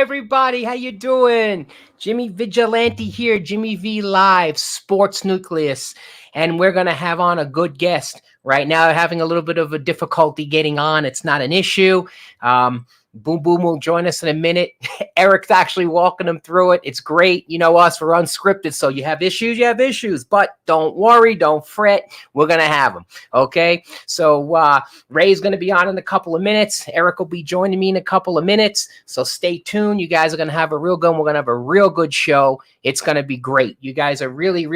everybody. How you doing? Jimmy Vigilante here, Jimmy V Live, Sports Nucleus. And we're going to have on a good guest. Right now, having a little bit of a difficulty getting on. It's not an issue. Boom Boom will join us in a minute. Eric's actually walking them through it. It's great. You know us, we're unscripted. So you have issues. But don't worry, don't fret. We're going to have them. Okay? So Ray's going to be on in a couple of minutes. Eric will be joining me in a couple of minutes. So stay tuned. You guys are going to have a real good one. We're going to have a real good show. It's going to be great. You guys are really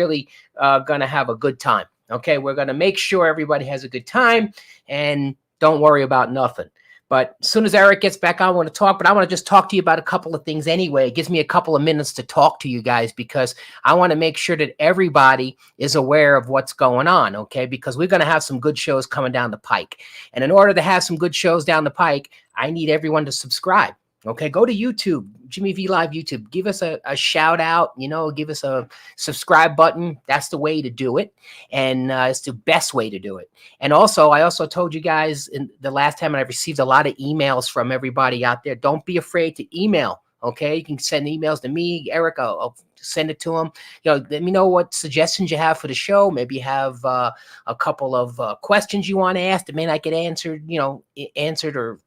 going to have a good time. Okay? We're going to make sure everybody has a good time. And don't worry about nothing. But as soon as Eric gets back on, I want to talk. But I want to just talk to you about a couple of things anyway. It gives me a couple of minutes to talk to you guys because I want to make sure that everybody is aware of what's going on, okay? Because we're going to have some good shows coming down the pike. And in order to have some good shows down the pike, I need everyone to subscribe. Okay, go to YouTube, Jimmy V Live YouTube. Give us a shout out, give us a subscribe button. That's the way to do it. And it's the best way to do it. And also, I also told you guys in the last time, and I've received a lot of emails from everybody out there. Don't be afraid to email. Okay, you can send emails to me, Eric. I'll send it to them. Let me know what suggestions you have for the show. Maybe you have a couple of questions you want to ask that may not get answered, or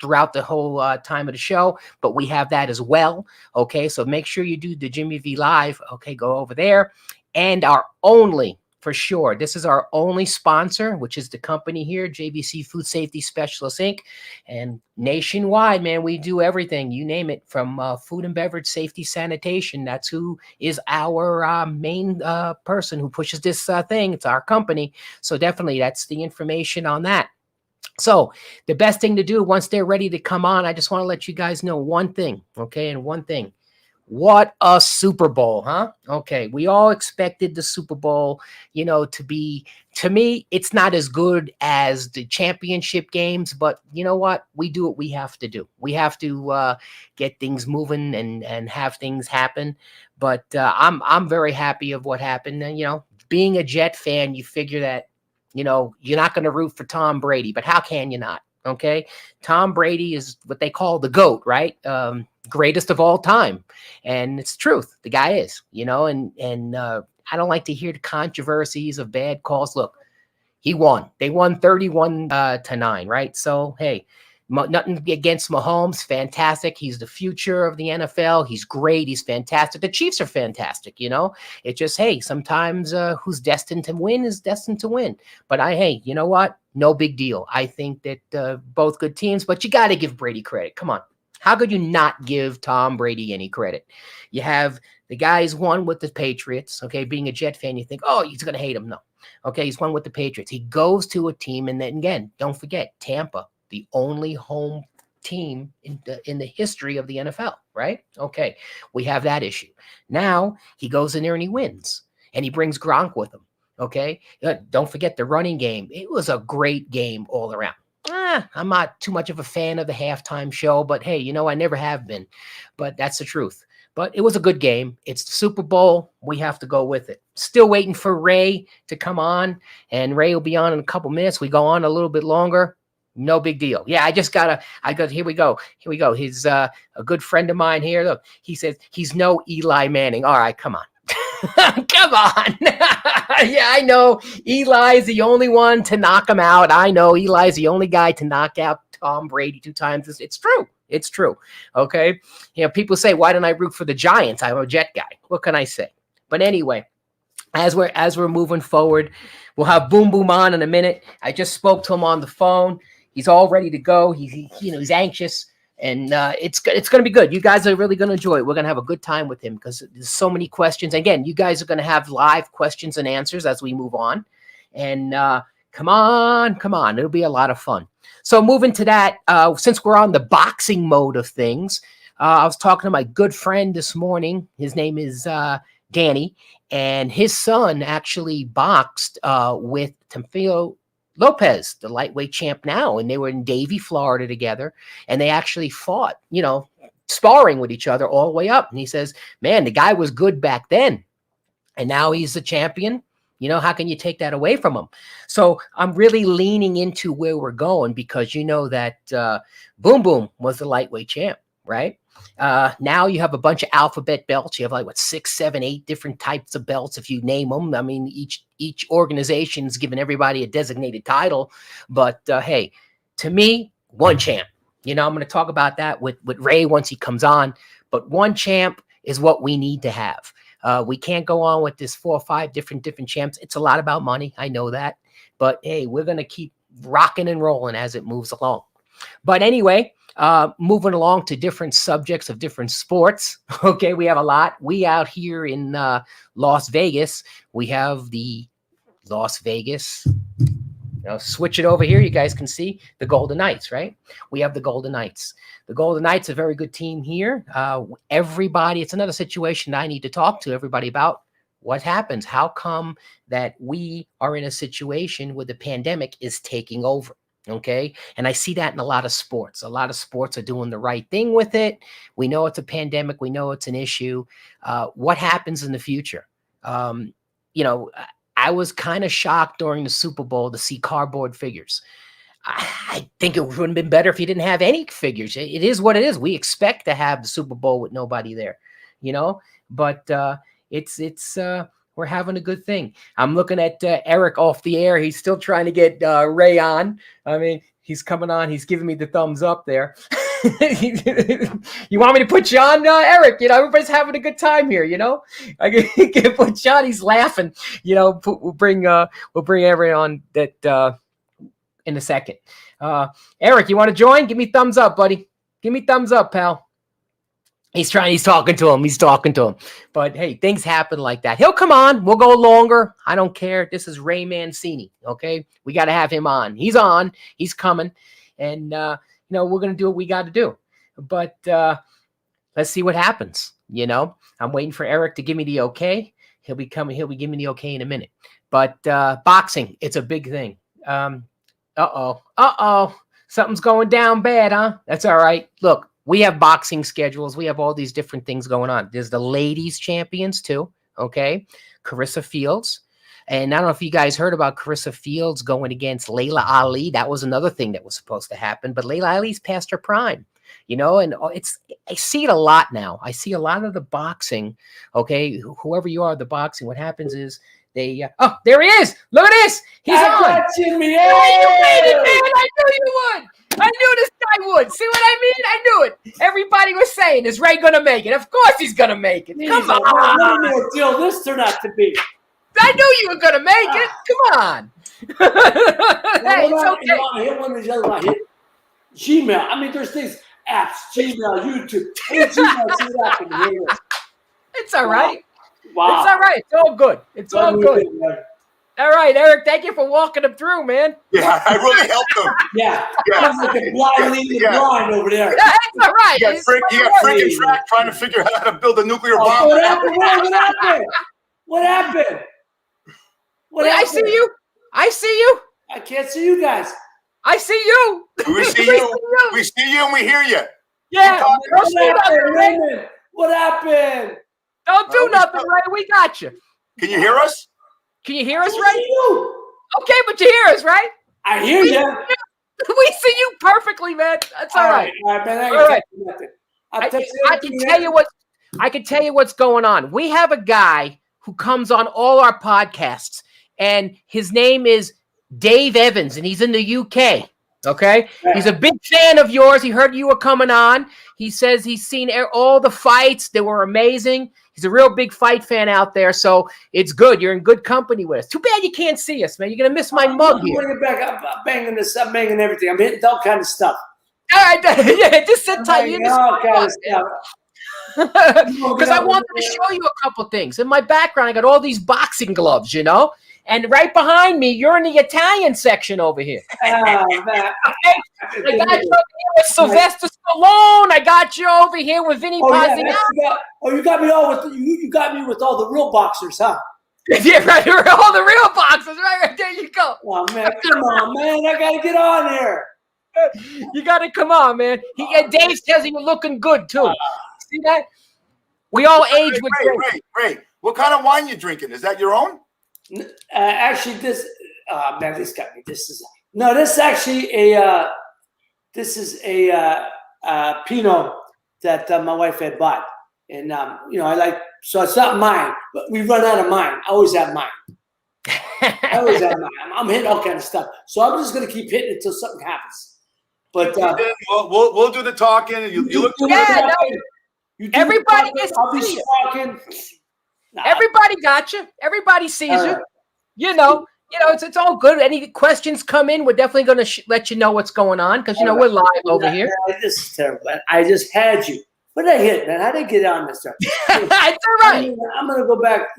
throughout the whole time of the show, but we have that as well. Okay, so make sure you do the Jimmy V Live. Okay, go over there. And this is our only sponsor, which is the company here, JVC Food Safety Specialists, Inc. And nationwide, man, we do everything. You name it, from food and beverage safety sanitation. That's who is our main person who pushes this thing. It's our company. So definitely that's the information on that. So the best thing to do once they're ready to come on, I just want to let you guys know one thing, okay? And one thing, what a Super Bowl, huh? Okay, we all expected the Super Bowl, to be, to me, it's not as good as the championship games, but you know what? We do what we have to do. We have to get things moving and have things happen. But I'm very happy of what happened. And, being a Jet fan, you figure that, you're not going to root for Tom Brady, but how can you not? Okay. Tom Brady is what they call the GOAT, right? Greatest of all time. And it's the truth. The guy is, and I don't like to hear the controversies of bad calls. Look, he won. They won 31-9, right? So, hey, nothing against Mahomes. Fantastic. He's the future of the NFL. He's great. He's fantastic. The Chiefs are fantastic. It's just, hey, sometimes who's destined to win is destined to win. But you know what? No big deal. I think that both good teams, but you got to give Brady credit. Come on. How could you not give Tom Brady any credit? You have the guys won with the Patriots. Okay. Being a Jet fan, you think, oh, he's going to hate him. No. Okay. He's won with the Patriots. He goes to a team. And then again, don't forget Tampa, the only home team in the history of the NFL, right? Okay, we have that issue. Now he goes in there and he wins, and he brings Gronk with him. Okay, don't forget the running game. It was a great game all around. I'm not too much of a fan of the halftime show, but hey, I never have been. But that's the truth. But it was a good game. It's the Super Bowl. We have to go with it. Still waiting for Ray to come on, and Ray will be on in a couple minutes. We go on a little bit longer. No big deal. Yeah, here we go. He's a good friend of mine here. Look, he says he's no Eli Manning. All right, come on. Come on. Yeah, I know Eli's the only one to knock him out. I know Eli's the only guy to knock out Tom Brady 2 times. It's true. It's true. Okay. People say, why don't I root for the Giants? I'm a Jet guy. What can I say? But anyway, as we're moving forward, we'll have Boom Boom on in a minute. I just spoke to him on the phone. He's all ready to go. He's anxious, and it's going to be good. You guys are really going to enjoy it. We're going to have a good time with him because there's so many questions. Again, you guys are going to have live questions and answers as we move on. And come on. It'll be a lot of fun. So moving to that, since we're on the boxing mode of things, I was talking to my good friend this morning. His name is Danny, and his son actually boxed with Teofimo Lopez, the lightweight champ now, and they were in Davie, Florida together, and they actually fought, sparring with each other all the way up. And he says, man, the guy was good back then, and now he's the champion. How can you take that away from him? So I'm really leaning into where we're going because that Boom Boom was the lightweight champ, right? Now you have a bunch of alphabet belts. You have like what 6, 7, 8 different types of belts if you name them. I mean, each organization's given everybody a designated title, but hey, to me, one champ. I'm going to talk about that with Ray once he comes on. But one champ is what we need to have. We can't go on with this 4 or 5 different champs. It's a lot about money. I know that, but hey, we're going to keep rocking and rolling as it moves along. But anyway, moving along to different subjects of different sports. Okay, we have a lot. We out here in Las Vegas, we have the Las Vegas. Switch it over here. You guys can see the Golden Knights, right? We have the Golden Knights. The Golden Knights, a very good team here. Everybody, it's another situation that I need to talk to everybody about. What happens? How come that we are in a situation where the pandemic is taking over? Okay. And I see that in a lot of sports. A lot of sports are doing the right thing with it. We know it's a pandemic. We know it's an issue. What happens in the future? I was kind of shocked during the Super Bowl to see cardboard figures. I think it would have been better if you didn't have any figures. It is what it is. We expect to have the Super Bowl with nobody there, but it's we're having a good thing. I'm looking at Eric off the air. He's still trying to get Ray on. I mean, he's coming on. He's giving me the thumbs up there. You want me to put you on, Eric? Everybody's having a good time here. I can put you on. He's laughing. We'll bring everyone on that in a second. Eric, you want to join? Give me thumbs up, buddy. Give me thumbs up, pal. He's talking to him. But hey, things happen like that. He'll come on. We'll go longer. I don't care. This is Ray Mancini. Okay. We got to have him on. He's on. He's coming. And, we're going to do what we got to do. But let's see what happens. I'm waiting for Eric to give me the okay. He'll be coming. He'll be giving me the okay in a minute. But boxing, it's a big thing. Something's going down bad, huh? That's all right. Look. We have boxing schedules. We have all these different things going on. There's the ladies champions too. Okay. Carissa Fields. And I don't know if you guys heard about Carissa Fields going against Layla Ali. That was another thing that was supposed to happen, but Layla Ali's past her prime, and I see it a lot now. I see a lot of the boxing. Okay. Whoever you are, the boxing, what happens is they, there he is. Look at this. He's on. Jimmy. You made it, man. I knew you would. I knew this guy would. See what I mean? I knew it. Everybody was saying, is Ray going to make it? Of course he's going to make it. Come on. What a more deal this turned out to be. I knew you were going to make it. Come on. Hey, it's okay. I hit one of these other ones. I hit Gmail. I mean, there's things, apps, Gmail, YouTube. It's all right. Wow. It's all right. It's all good. It's all good. All right, Eric, thank you for walking him through, man. Yeah, I really helped him. Yeah. That's like a blind leading the blind over there. Yeah, it's all right. You got freaking track trying to figure out how to build a nuclear bomb. What happened? What happened? I see you. I see you. I can't see you guys. I see you. We see you. We see you and we hear you. Yeah. What happened? Don't do nothing, Ray. We got you. Can you hear us? Can you hear us, Ray? Okay, but you hear us, right? I hear you. We see you perfectly, man. That's all right. All right, man. All right. I can tell you what's going on. We have a guy who comes on all our podcasts, and his name is Dave Evans, and he's in the UK. Okay, he's a big fan of yours. He heard you were coming on. He says he's seen all the fights. They were amazing. He's a real big fight fan out there, so it's good. You're in good company with us. Too bad you can't see us, man. You're gonna miss my mug here. Bring it back. I'm banging this. I'm banging everything. I'm hitting all kind of stuff. All right, yeah, just sit tight. You all kind of stuff. Because I wanted to show you a couple things. In my background, I got all these boxing gloves, and right behind me, you're in the Italian section over here. I got you over here with Sylvester Stallone. I got you over here with Vinny Pazziano. You got me you got me with all the real boxers, huh? Yeah, right. All the real boxers, right there you go. Oh man, come on, man! I gotta get on here. You gotta come on, man. Dave says you're looking good too. See that? We all age with Ray, what kind of wine you drinking? Is that your own? Actually, this man, this got me. This is actually a Pinot. that my wife had bought. And, so it's not mine, but we run out of mine. I always have mine. I'm hitting all kind of stuff. So I'm just going to keep hitting it until something happens. But we'll do the talking. You look. Everybody gets to see you. Everybody got you. Everybody sees you. You know, it's all good. Any questions come in, we're definitely going to let you know what's going on because, we're live over here. This is terrible. I just had you. What did I hit, man? How did I get on this stuff? That's all right. I'm going to go back.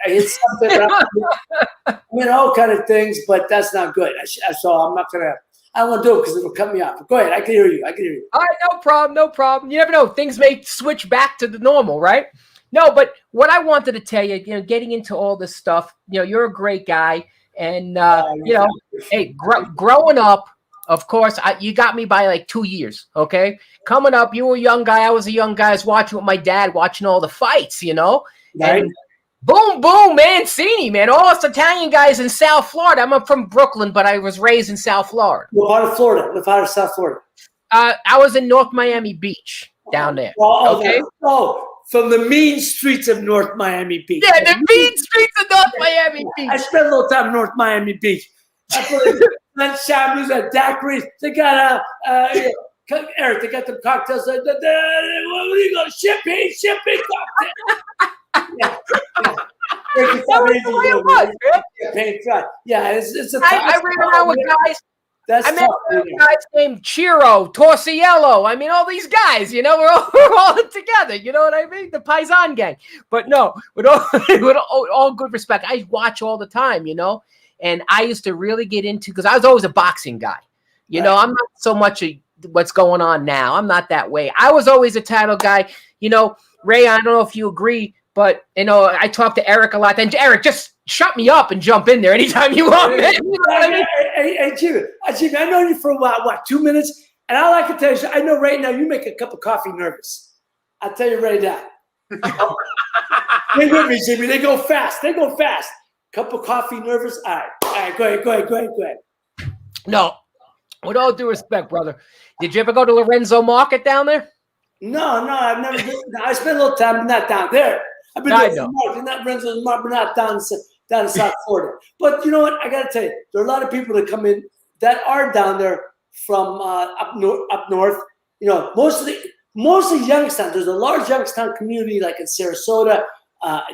I hit something. All kind of things, but that's not good. So I'm not going to. I don't want to do it because it'll cut me off. Go ahead. I can hear you. All right, no problem. You never know. Things may switch back to the normal, right? No, but what I wanted to tell you, getting into all this stuff, you're a great guy. And, hey, growing up, of course, you got me by like 2 years, okay? Coming up, you were a young guy. I was a young guy. I was watching with my dad, watching all the fights, Right. And boom, boom, Mancini, man. All us Italian guys in South Florida. I'm from Brooklyn, but I was raised in South Florida. What part of Florida? What part of South Florida? I was in North Miami Beach down there, okay? From the mean streets of North Miami Beach. Yeah, the mean streets of North Miami Beach. I spent a little time in North Miami Beach. I put Shambles at daiquiris. They got Eric. They got the cocktails. What are you going? Champagne cocktail. Yeah, it's a. I ran around with guys. I met guys named Chiro, Torciello. I mean, all these guys, we're all together. You know what I mean? The Paisan gang. But no, with all good respect, I watch all the time, and I used to really get into, because I was always a boxing guy. I'm not so much what's going on now. I'm not that way. I was always a title guy. Ray, I don't know if you agree, but, I talk to Eric a lot. Then Eric, just shut me up and jump in there anytime you want. Man. You know what I mean? Hey, Jimmy, I know you for a while, 2 minutes? And all I can tell you, I know right now you make a cup of coffee nervous. I'll tell you right now. They with me, Jimmy. They go fast. Cup of coffee nervous. All right, go ahead. No, with all due respect, brother. Did you ever go to Lorenzo Market down there? No, I've never been. I spent a little time, but not down there. I've been down not Lorenzo's Market, but not down in South Florida. But you know what? I got to tell you, there are a lot of people that come in that are down there from up north. Most of Youngstown. There's a large Youngstown community, like in Sarasota,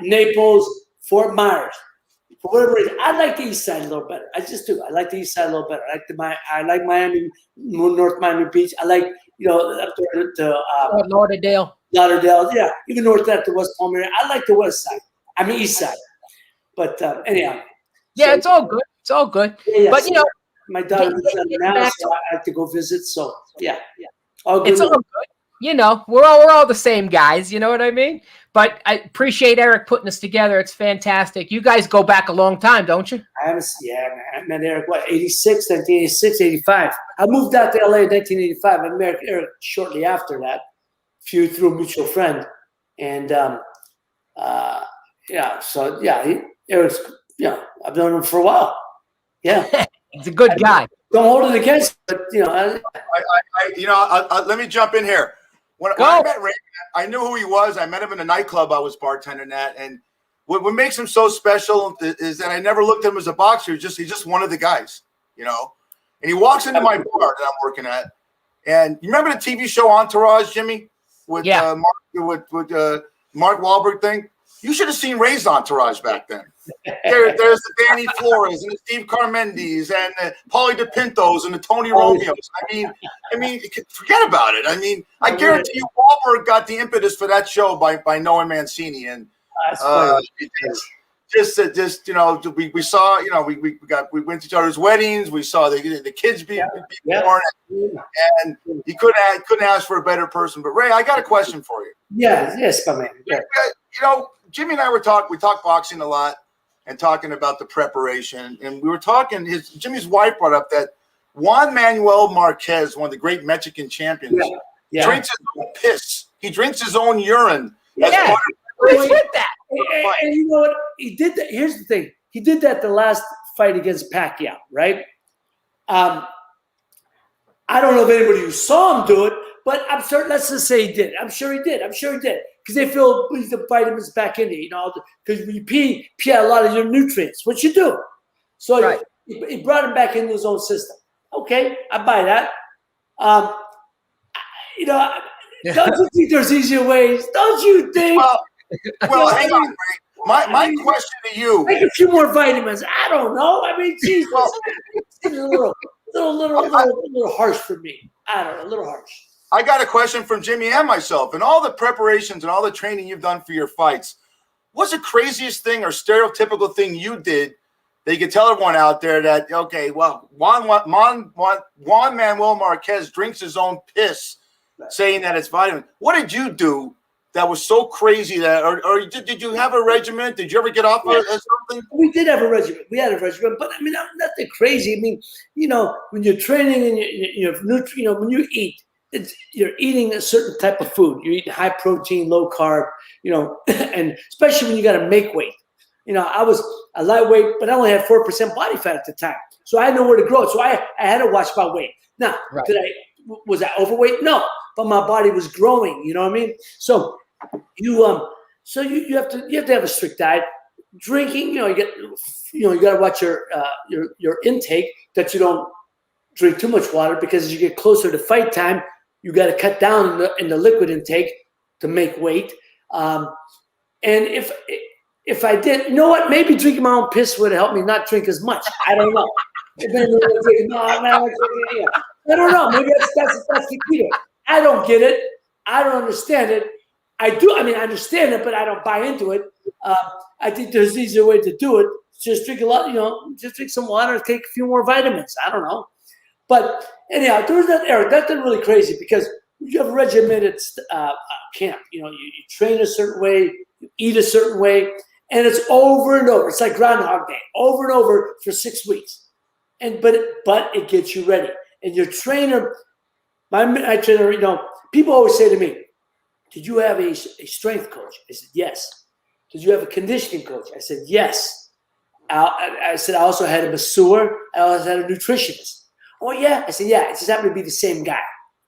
Naples, Fort Myers. For whatever reason, I like the East Side a little better. I just do. I like the East Side a little better. I like Miami, North Miami Beach. I like up there to Lauderdale. Yeah, even north of that to West Palm area. I like the West Side. I mean East Side. But anyhow. Yeah, it's all good. It's all good. Yeah, but my daughter lives now, so I have to go visit. So yeah. All good. It's all good. We're all the same guys. You know what I mean? But I appreciate Eric putting us together. It's fantastic. You guys go back a long time, don't you? I met Eric, 1986, 85. I moved out to LA in 1985. I met Eric shortly after that, through a mutual friend. And, Eric's, I've known him for a while. Yeah. He's a good guy. Don't hold it against him, but, let me jump in here. When I met Ray, I knew who he was. I met him in a nightclub I was bartending at. And what makes him so special is that I never looked at him as a boxer. He's just one of the guys, And he walks into my bar that I'm working at. And you remember the TV show Entourage, Jimmy? With Mark Wahlberg thing? You should have seen Ray's Entourage back then. There's the Danny Flores and the Steve Carmendes and the Paulie DePintos and the Tony Romeos. I mean, forget about it. I guarantee you, Wahlberg got the impetus for that show by knowing Mancini, and we saw, we went to each other's weddings. We saw the kids be born, and he couldn't ask for a better person. But Ray, I got a question for you. Yes, my man. Yeah. Jimmy and I we talked boxing a lot and talking about the preparation. And we were talking, Jimmy's wife brought up that Juan Manuel Marquez, one of the great Mexican champions, drinks his own piss. He drinks his own urine. What's with that? And you know what? He did that. Here's the thing. He did that the last fight against Pacquiao, right? I don't know if anybody who saw him do it, but I'm certain. Let's just say he did. I'm sure he did. Because they fill the vitamins back in there, because when you pee out a lot of your nutrients, what you do. So he brought him back into his own system. Okay, I buy that. Don't you think there's easier ways? Don't you think? Well, hang on, Ray. My question to you. Take a few more vitamins. I don't know. I mean, Jesus, it's a little harsh for me. I don't know, a little harsh. I got a question from Jimmy and myself. And all the preparations and all the training you've done for your fights, what's the craziest thing or stereotypical thing you did that you could tell everyone out there that, okay, well, Juan Manuel Marquez drinks his own piss, saying that it's vitamin. What did you do that was so crazy that, or did you have a regimen? Did you ever get off of something? We did have a regimen. We had a regimen, but I mean, nothing crazy. I mean, when you're training and when you eat, you're eating a certain type of food. You're eating high protein, low carb, and especially when you got to make weight. I was a lightweight, but I only had 4% body fat at the time, so I had nowhere to grow. So I had to watch my weight. Now, was I overweight? No, but my body was growing. You know what I mean? So you have to have a strict diet. Drinking, you got to watch your intake, that you don't drink too much water, because as you get closer to fight time, you got to cut down in the liquid intake to make weight. And if I did, you know what? Maybe drinking my own piss would help me not drink as much. I don't know. I don't know. Maybe that's the key to it. I don't get it. I don't understand it. I do. I mean, I understand it, but I don't buy into it. I think there's an easier way to do it. Just drink a lot, just drink some water, take a few more vitamins. I don't know. But anyhow, there was that era. That's really crazy, because you have a regimented camp. You train a certain way, you eat a certain way, and it's over and over. It's like Groundhog Day, over and over for 6 weeks. But it gets you ready. And your trainer, my trainer, people always say to me, "Did you have a strength coach?" I said, "Yes." "Did you have a conditioning coach?" I said, "Yes." I said, "I also had a masseur. I also had a nutritionist." "Oh, yeah?" I said, "Yeah." It just happened to be the same guy.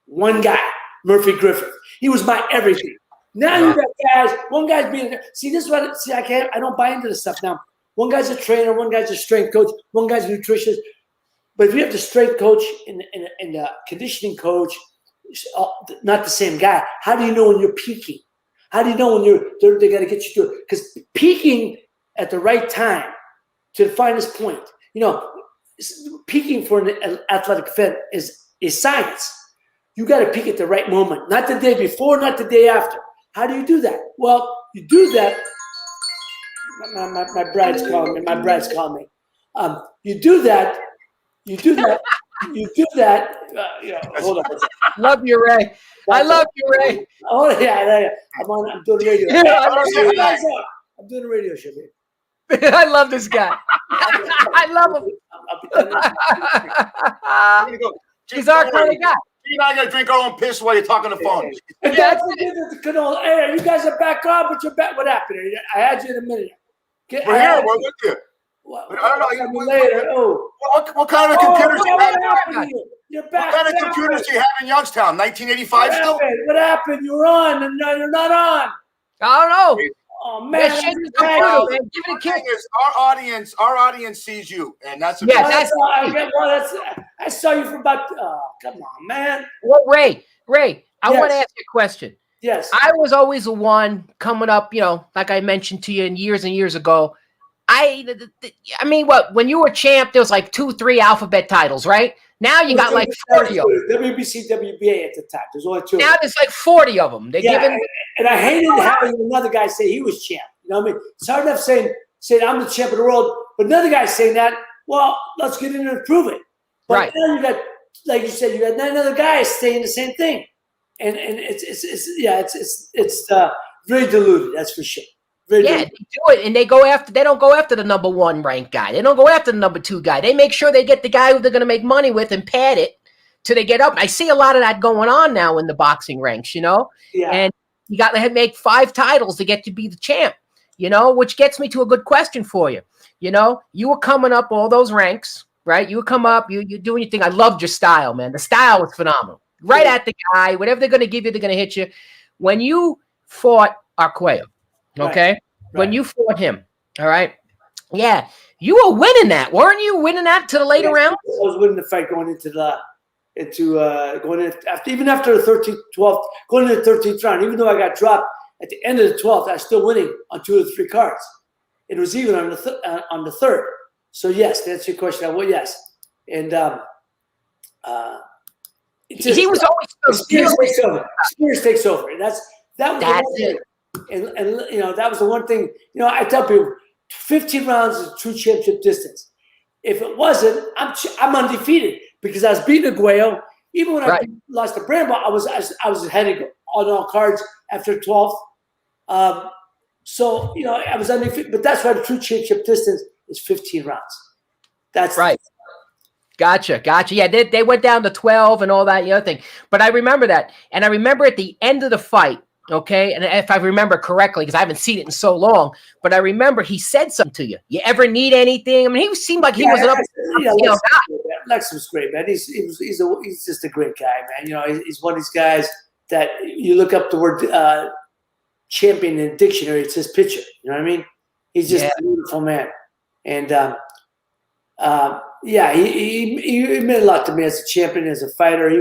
One guy, Murphy Griffith. He was my everything. Now you got guys, one guy's being, I don't buy into this stuff now. One guy's a trainer, one guy's a strength coach, one guy's a nutritionist. But if you have the strength coach and the conditioning coach, not the same guy, how do you know when you're peaking? How do you know when they got to get you through it? Because peaking at the right time to the finest point, peaking for an athletic event is science. You got to peak at the right moment, not the day before, not the day after. How do you do that? Well, you do that. My bride's calling me. You do that. Hold on. Love you, Ray. I love you, Ray. Oh yeah. I'm doing radio. I'm doing a radio show, man. I love this guy. I love him. He's our kind of guy. You're not gonna drink our own piss while you're talking on the phone. That's the good old. Hey, you guys are back on, but you're back. What happened? I had you in a minute. We're here. We're with you. I don't know. Later. What kind of computers do you have? You're back. What kind of computers do you have in Youngstown? 1985 still? What happened? You're on, and now you're not on. I don't know. Oh man, give it a kick. Our audience sees you, and that's a I saw you for about. Come on, man. Well, Ray, I want to ask you a question. Yes. I was always the one coming up, like I mentioned to you years and years ago. I mean, when you were champ, there was like 2-3 alphabet titles, right? Now you got like 40 of them. WBC, WBA at the time. There's only 2. Now there's like 40 of them. And I hated having another guy say he was champ. You know what I mean? It's hard enough saying I'm the champ of the world, but another guy saying that, well, let's get in and prove it. But now you got, like you said, you got 9 other guys saying the same thing. And it's very diluted, that's for sure. They do it, and they don't go after the number 1 ranked guy. They don't go after the number 2 guy. They make sure they get the guy who they're going to make money with and pad it till they get up. I see a lot of that going on now in the boxing ranks, Yeah. And you got to make 5 titles to get to be the champ, which gets me to a good question for you. You were coming up all those ranks, right? You would come up, you're doing your thing. I loved your style, man. The style was phenomenal. right at the guy. Whatever they're going to give you, they're going to hit you. When you fought Arguello, okay? Right. When you fought him, all right? Yeah, you were winning that, weren't you? Winning that to the later round? I was winning the fight going into going in after the 13th, 12th, going into the 13th round. Even though I got dropped at the end of the 12th, I was still winning on 2 of the 3 cards. It was even on the third. So yes, to answer your question, yes. And he was always Spears takes over. And that was the one thing. And that was the one thing. I tell people, 15 rounds is true championship distance. If it wasn't, I'm undefeated because I was beating Arguello. Even when I lost to Bramble, I was ahead of on all cards after 12th. So I was undefeated, but that's why the true championship distance is 15 rounds. That's right. Gotcha. Yeah, they went down to 12 and all that thing. But I remember that, and I remember at the end of the fight. Okay, and if I remember correctly, because I haven't seen it in so long, but I remember he said something to you. You ever need anything? I mean, he seemed like he was an guy. Lex was great, man. He's just a great guy, man. He's one of these guys that you look up the word champion in the dictionary. It says pitcher. You know what I mean? He's just a beautiful man, and he meant a lot to me as a champion, as a fighter. He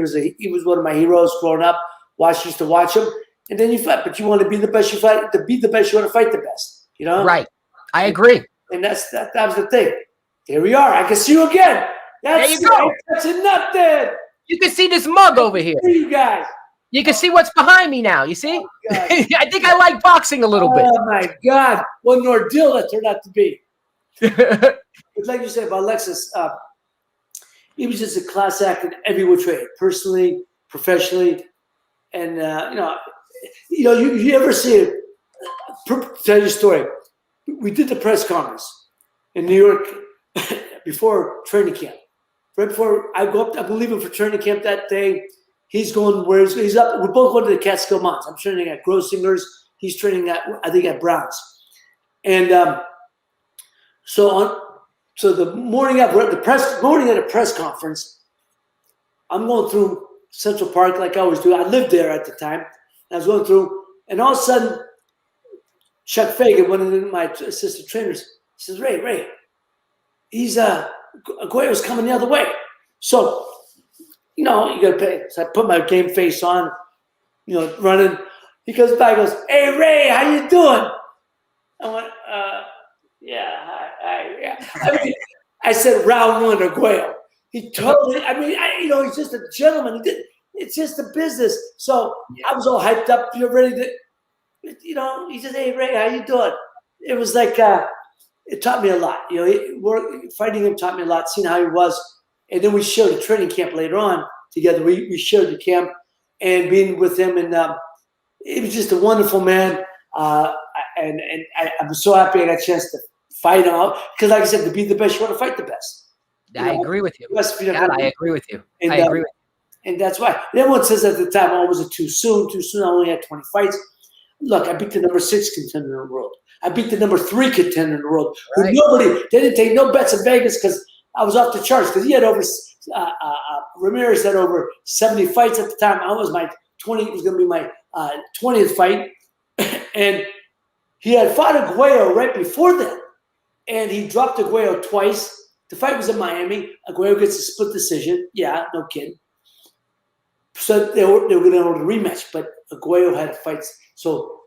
was one of my heroes growing up. Used to watch him. And then you fight, but you want to be the best. You fight to be the best. You want to fight the best. Right. I agree. And that was the thing. Here we are. I can see you again. There you go. That's nothing. You can see this mug over here. You guys. You can see what's behind me now. You see? I think I like boxing a little bit. Oh my God! What an ordeal that turned out to be. But like you said about Alexis, he was just a class act in every which way, personally, professionally, and you ever see it? Tell you a story. We did the press conference in New York before training camp. Right before I go up, I believe him for training camp that day. He's going where he's up. We're both going to the Catskill Mountains. I'm training at Grossinger's. He's training at at Brown's. And so the morning of the press conference, I'm going through Central Park like I always do. I lived there at the time. And I was going through, and all of a sudden, Chuck Fagan, one of my assistant trainers, says, Ray, he's Arguello's coming the other way. So, you gotta pay. So I put my game face on, running. He comes by, goes, "Hey Ray, how you doing?" I went, yeah, hi, yeah. I said round 1, Arguello. He totally. He's just a gentleman. It's just a business. So I was all hyped up. You're ready to. He says, "Hey Ray, how you doing?" It was like it taught me a lot. Fighting him taught me a lot. Seeing how he was, and then we shared a training camp later on together. We shared the camp and being with him, and it was just a wonderful man. And I'm so happy I got a chance to fight him because, like I said, to be the best, you want to fight the best. I agree with you. I agree with you. I agree with you. And that's why. Everyone says at the time, "Oh, was it too soon? Too soon? I only had 20 fights." Look, I beat the number 6 contender in the world. I beat the number 3 contender in the world. Right. They didn't take no bets in Vegas because I was off the charts. Because he had over Ramirez had over 70 fights at the time. I was my 20. It was going to be my 20th fight, and he had fought Arguello right before that, and he dropped Arguello twice. The fight was in Miami. Arguello gets a split decision. Yeah, no kidding. So they were going to hold a rematch, but Arguello had fights. So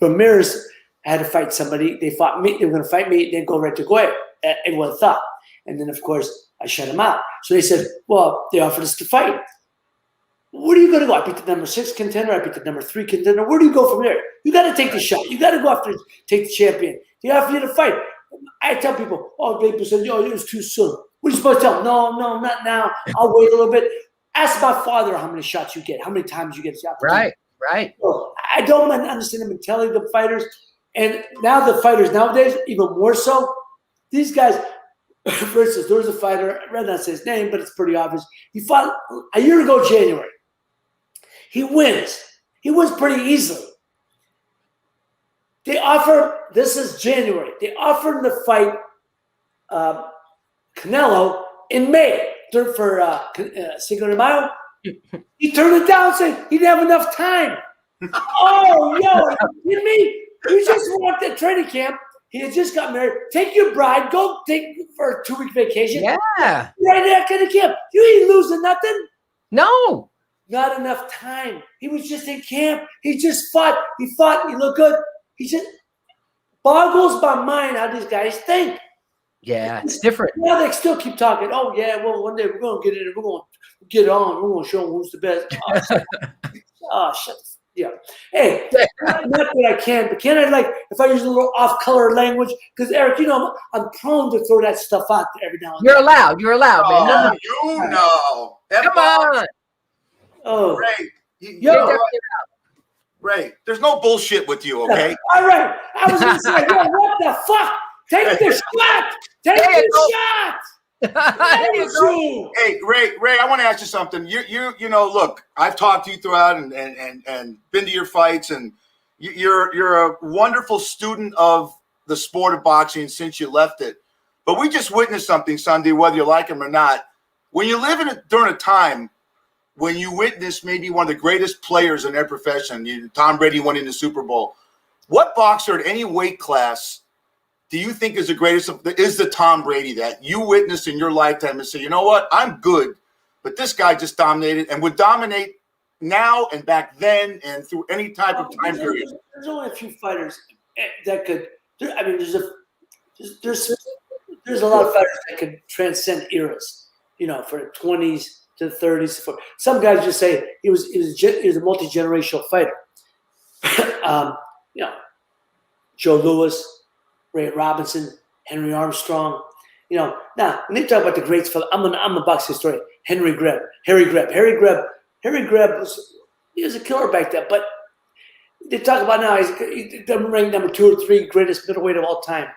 Ramirez had to fight somebody. They fought me. They were going to fight me. Then go right to Arguello. Everyone thought, and then of course I shut him out. So they said, "Well, they offered us to fight. Where are you going to go? I beat the number 6 contender. I beat the number 3 contender. Where do you go from here? You got to take the shot. You got to go after take the champion. They offer you to fight." I tell people, people said, it was too soon. What are you supposed to tell them? No, not now. I'll wait a little bit. Ask my father how many shots you get, how many times you get the opportunity. Right. So I don't understand the mentality of the fighters. And now the fighters nowadays, even more so, these guys, for instance, there was a fighter, I'd rather not say his name, but it's pretty obvious. He fought a year ago, January. He wins. He wins pretty easily. They offer, this is January, they offered him to fight Canelo in May for Cinco de Mayo. He turned it down, saying he didn't have enough time. Oh, yo, are you kidding me? You just walked at training camp. He had just got married. Take your bride, go take for a 2-week vacation. Yeah. Right after the camp. You ain't losing nothing. No. Not enough time. He was just in camp. He just fought. He fought. He looked good. He just boggles my mind how these guys think. Yeah, it's different. Now they still keep talking. Oh, yeah, well, one day we're going to get in and we're going to get on. We're going to show them who's the best. Oh, shut the yeah. Hey, not that I can, but can I, like, if I use a little off-color language? Because, Eric, you know, I'm prone to throw that stuff out there every now and then. You're allowed, man. You know. Come on. Oh. Ray, Ray, there's no bullshit with you, okay? All right. I was going to say, yo, what the fuck? Take the shot. Take the shot. Hey, Ray, I want to ask you something. You know, look, I've talked to you throughout and been to your fights, and you're a wonderful student of the sport of boxing since you left it. But we just witnessed something Sunday, whether you like him or not. When you live during a time when you witness maybe one of the greatest players in their profession, Tom Brady winning the Super Bowl, what boxer at any weight class do you think is the greatest, is the Tom Brady that you witnessed in your lifetime and say, you know what, I'm good, but this guy just dominated and would dominate now and back then and through any type of time period? There's only a few fighters that could, I mean, there's a lot of fighters that could transcend eras, you know, for the 20s to the 30s. Some guys just say he was a multi-generational fighter. You know, Joe Louis, Ray Robinson, Henry Armstrong. You know, now when they talk about the greats, I'm a boxing historian. Harry Greb was a killer back then. But they talk about now he's ranked number 2 or 3 greatest middleweight of all time.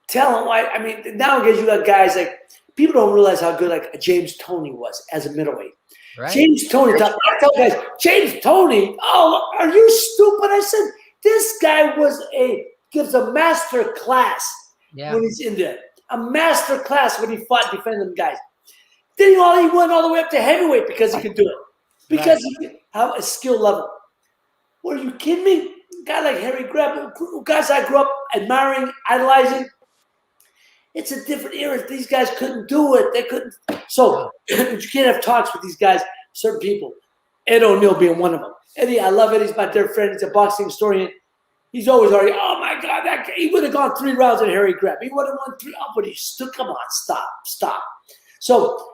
Tell him why. I mean, nowadays you got guys like, people don't realize how good like a James Toney was as a middleweight. Right. James Toney. I tell guys, James Toney. Oh, are you stupid? I said. This guy gives a master class when he's in there. A master class when he fought defending guys. Then he went all the way up to heavyweight because he could do it. Because he could have a skill level. What, are you kidding me? A guy like Harry Greb, guys I grew up admiring, idolizing. It's a different era. These guys couldn't do it. They couldn't. So you can't have talks with these guys, certain people. Ed O'Neill being one of them. Eddie, I love Eddie. He's my dear friend. He's a boxing historian. He's always arguing, oh, my God, he would have gone 3 rounds at Harry Greb. He would have won 3. Oh, but he stood. Come on, stop. So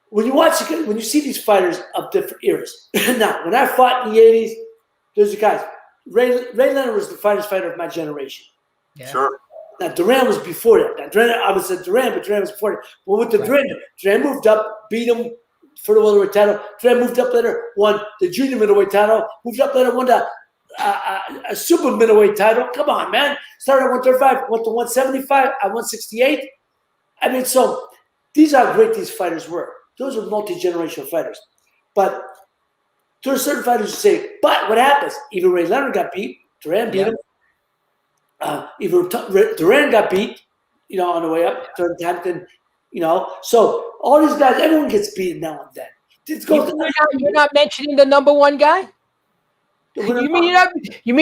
when you see these fighters of different eras. Now, when I fought in the 80s, there's the guys. Ray Leonard was the finest fighter of my generation. Yeah. Sure. Now, Duran was before that. Now, I would say Duran, but Duran was before that. But with the Duran moved up, beat him for the welterweight title. Duran moved up later, won the junior middleweight title. Moved up later, won a super middleweight title. Come on, man. Started at 135, went to 175, at 168. I mean, so these are how great these fighters were. Those are multi-generational fighters. But there are certain fighters who say, but what happens? Even Ray Leonard got beat. Duran beat him. Even Duran got beat, you know, on the way up. Third Hampton, you know. So all these guys, everyone gets beaten now and then. You're not mentioning the number 1 guy? You mean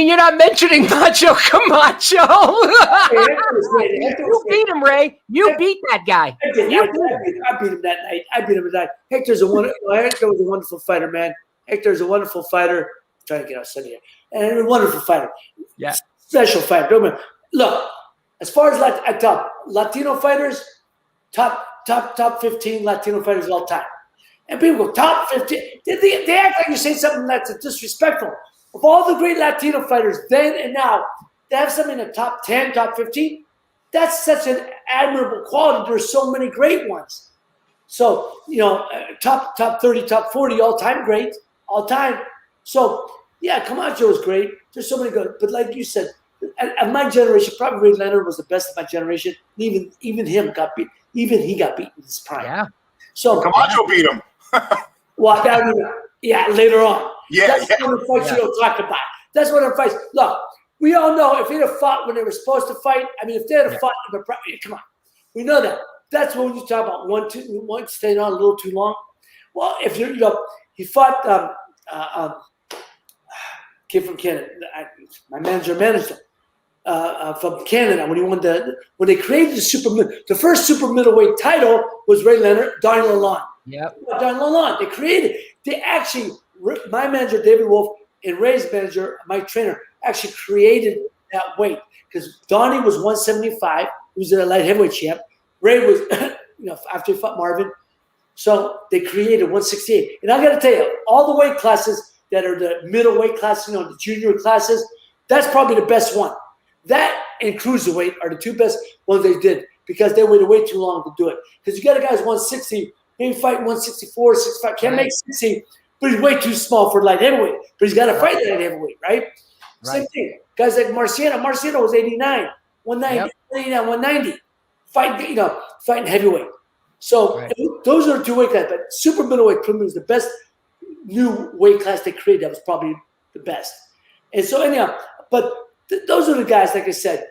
you're not mentioning Macho Camacho? You beat him, Ray. You beat that guy. I beat him that night. Hector was a wonderful fighter, man. Hector's a wonderful fighter. I'm trying to get outside here. And a wonderful fighter. Yeah. Special fighter. Look, as far as Latino fighters, top 15 Latino fighters of all time. And people go, top 15. They act like you're saying something that's disrespectful. Of all the great Latino fighters then and now, to have something in the top 10, top 15, that's such an admirable quality. There's so many great ones. So, you know, top 30, top 40, all-time great, all-time. So, yeah, Camacho was great. There's so many good. But like you said, of my generation, probably Ray Leonard was the best of my generation. Even him got beat. Even he got beat in his prime. Yeah. So Camacho beat him. Well, later on. Yeah, that's one of the fights you don't talk about. That's one of the fights. Look, we all know if he'd have fought when they were supposed to fight. I mean, if they had fought, come on. We know that. That's when you talk about one staying on a little too long. Well, if you're, he fought kid from Canada. My manager managed him from Canada when they created the first super middleweight title was Ray Leonard, Donnie Lalonde. Yep. Donnie Lalonde. My manager David Wolf and Ray's manager, my trainer, actually created that weight because Donnie was 175. He was a light heavyweight champ. Ray was, after he fought Marvin. So they created 168. And I got to tell you, all the weight classes that are the middleweight classes, the junior classes, that's probably the best one. That and cruiserweight are the two best ones they did because they waited way too long to do it. Because you got a guy's 160, maybe fighting 164, 65, can't make 60, but he's way too small for light heavyweight. But he's got to fight light heavyweight, right? Same thing. Guys like Marciano. Marciano was 89, 190, 89, 190. Fighting heavyweight. So those are the two weight classes. But super middleweight premium is the best new weight class they created. That was probably the best. And so anyhow, but those are the guys, like I said,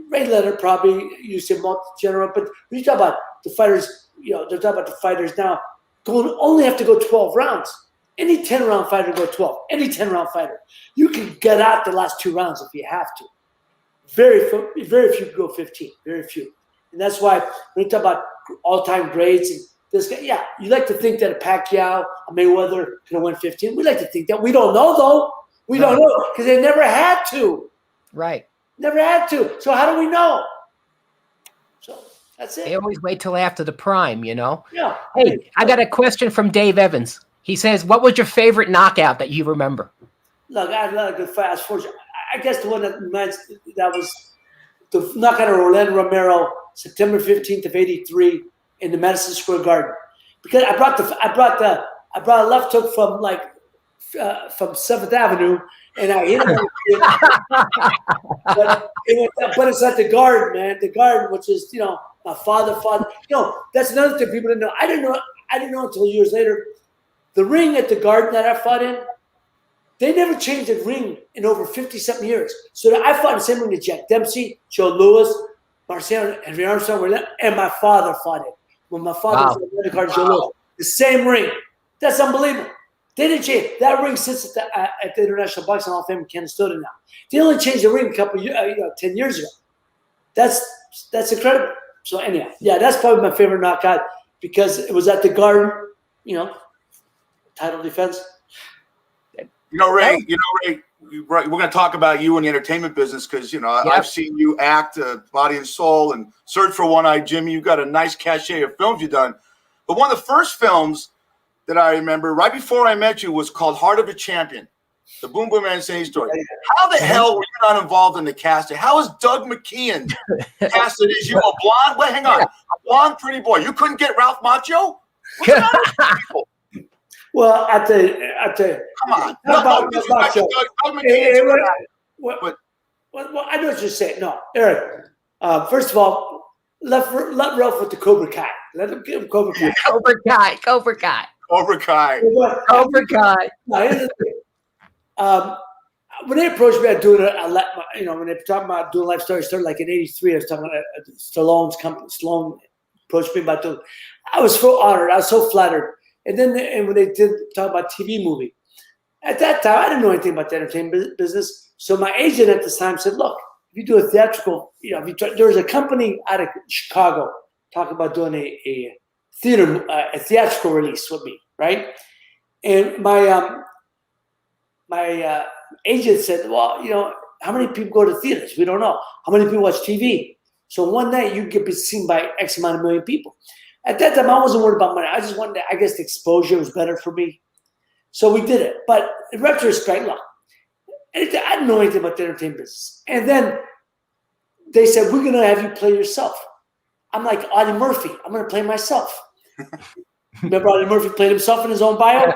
Ray Leonard probably used him general. But when you talk about the fighters, they're talking about the fighters now only have to go 12 rounds. Any 10-round fighter go 12. Any 10-round fighter. You can get out the last 2 rounds if you have to. Very few can go 15. Very few. And that's why when you talk about all-time grades and this guy, you like to think that a Pacquiao, a Mayweather can win 15. We like to think that. We don't know, though. We don't know because they never had to. Right. Never had to. So how do we know? So that's it. They always wait till after the prime, Yeah. Hey, I got a question from Dave Evans. He says, what was your favorite knockout that you remember? Look, I had a lot of good fights. I guess the one that was the knockout of Orlando Romero, September 15th of '83 in the Madison Square Garden. Because I brought a left hook from 7th Avenue, and I hit him. but it's at the Garden, man. The Garden, which is my father. That's another thing people didn't know. I didn't know until years later. The ring at the Garden that I fought in, they never changed the ring in over 50-something years. So I fought in the same ring that Jack Dempsey, Joe Lewis, Marciano, Henry Armstrong, and my father fought it. When my father was at the Garden, Joe Lewis. The same ring. That's unbelievable. They didn't change. That ring sits at the International Boxing Hall of Fame in Canastota now. They only changed the ring a couple 10 years ago. That's incredible. So anyhow, that's probably my favorite knockout because it was at the Garden, title defense. Ray, we're going to talk about you in the entertainment business because, I've seen you act, Body and Soul, and Search for One-Eyed Jimmy. You've got a nice cachet of films you've done. But one of the first films that I remember right before I met you was called Heart of a Champion, the Boom Boom MANCINI story. How the hell were you not involved in the casting? How is Doug McKeon casted as you? A blonde? Wait, hang on. A blonde pretty boy. You couldn't get Ralph Macchio? What's the matter with people? Well, I tell you. Come on. Doug McKeon. Well, I know what you're saying. No, Eric. First of all, let Ralph with the Cobra Kai. Let him give him Cobra Kai. Cobra Kai. Cobra Kai. Cobra Kai. Now, here's the thing. When they approached me, when they talking about doing Life Story, started like in '83. I was talking about Stallone's company. Stallone approached me about doing. I was so honored. I was so flattered. And then when they did talk about TV movie, at that time I didn't know anything about the entertainment business. So my agent at the time said, "Look, if you do a theatrical, there was a company out of Chicago talking about doing a theatrical release with me, right?" And my agent said, "Well, how many people go to theaters? We don't know. How many people watch TV? So one night you get seen by X amount of million people." At that time, I wasn't worried about money. I just wanted I guess the exposure was better for me. So we did it. But in retrospect, look, I didn't know anything about the entertainment business. And then they said, "We're going to have you play yourself." I'm like, Audie Murphy, I'm going to play myself. Remember Audie Murphy played himself in his own bio?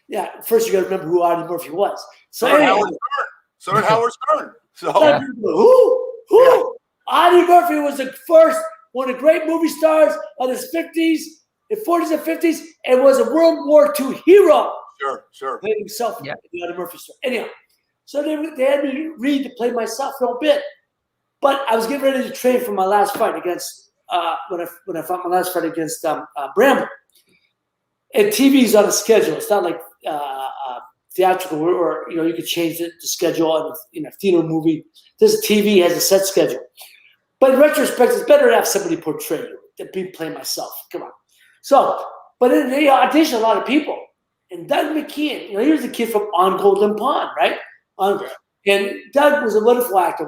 Yeah, first you got to remember who Audie Murphy was. So did Howard Stern. So who? Audie Murphy was the first one of the great movie stars of the 50s, the 40s and 50s, and was a World War II hero. Sure. Played himself in the Audie Murphy story. Anyhow, so they had me read to play myself a little bit. But I was getting ready to train for my last fight against when I fought my last fight against Bramble. And TV's on a schedule. It's not like theatrical or you could change the schedule in a theater movie. This TV has a set schedule. But in retrospect, it's better to have somebody portray you than be playing myself. Come on. So, but then they audition a lot of people. And Doug McKeon, here's the kid from On Golden Pond, right? And Doug was a wonderful actor.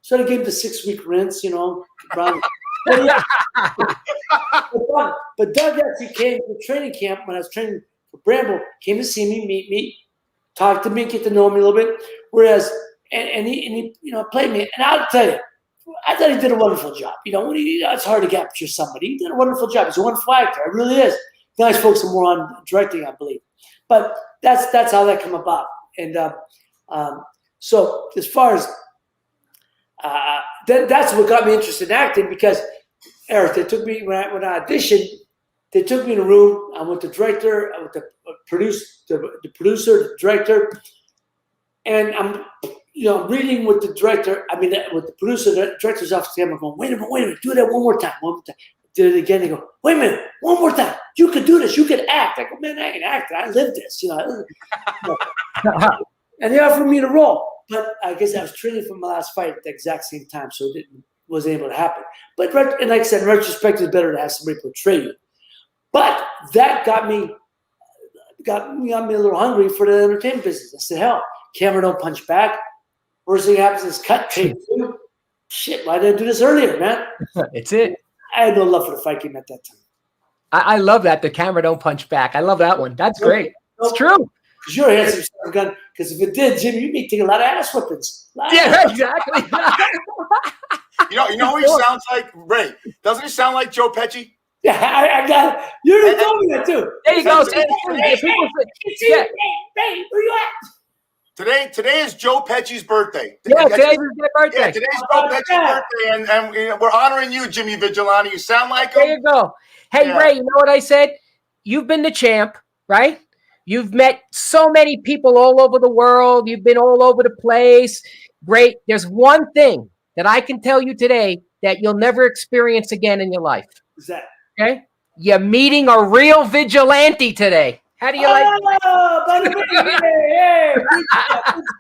So they gave him the 6-week rinse, But Doug actually came to training camp when I was training for Bramble, came to see me, meet me, talk to me, get to know me a little bit. Whereas, and he played me. And I'll tell you, I thought he did a wonderful job. It's hard to capture somebody. He did a wonderful job. He's a wonderful actor. It really is. Guys focus more on directing, I believe. But that's how that came about. And so as far as that's what got me interested in acting, because Eric, they took me when I auditioned. They took me in a room. I went to director. I went to the producer, the director, and I'm reading with the director. I mean, with the producer, the director's office. I'm going, wait a minute, do that one more time. Did it again. They go, wait a minute, one more time. You could do this. You could act. I go, man, I ain't acting. I live this. And they offered me the role. But I guess I was training for my last fight at the exact same time, so it wasn't able to happen. But and like I said, in retrospect, it's better to have somebody portray you. But that got me a little hungry for the entertainment business. I said, hell, camera don't punch back. Worst thing happens is cut, take two. Shit, why didn't I do this earlier, man? It's it. I had no love for the fight game at that time. I love that. The camera don't punch back. I love that one. That's great. It's true. Because you're a handsome son of a gun. Because if it did, Jim, you'd be taking a lot of ass whippings. Yeah, exactly. You know who he sounds like? Ray. Doesn't he sound like Joe Pesci? Yeah, I got it. You already told me that too. There you go. Ray, where you at? Today is Joe Pesci's birthday. Yeah, today's his birthday. Yeah, today's Joe Pesci's birthday, and we're honoring you, Jimmy Vigilante. You sound like him. There you go. Hey, yeah. Ray, you know what I said? You've been the champ, right? You've met so many people all over the world. You've been all over the place. Great. There's one thing that I can tell you today that you'll never experience again in your life. What's that? Okay? You're meeting a real vigilante today. How do you like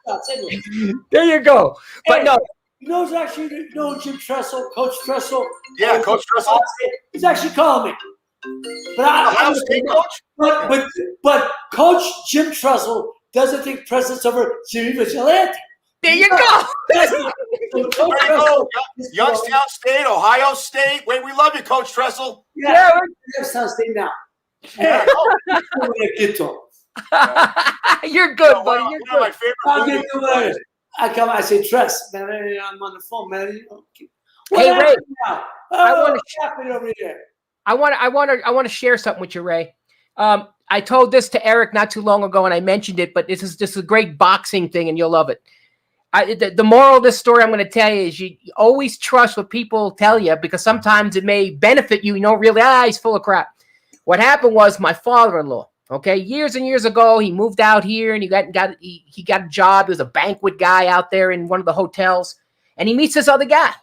it? There you go. But no. You know Jim Tressel, Coach Tressel? Yeah, Coach Tressel. He's actually calling me. Ohio State coach? But Coach Jim Tressel doesn't think presence over Jimmy Vigilante. There you go. Youngstown State, Ohio State. Wait, we love you, Coach Tressel. Yeah, Youngstown State now. Yeah. Get to him. You're good, buddy. You're good. My favorite I say, Tress, man, I'm on the phone, man. Hey, Ray. I want to share something with you, Ray. I told this to Eric not too long ago, and I mentioned it, but this is a great boxing thing, and you'll love it. The moral of this story I'm going to tell you is you always trust what people tell you, because sometimes it may benefit you. You don't really, he's full of crap. What happened was my father-in-law, okay, years and years ago, he moved out here, and he got a job. He was a banquet guy out there in one of the hotels, and he meets this other guy.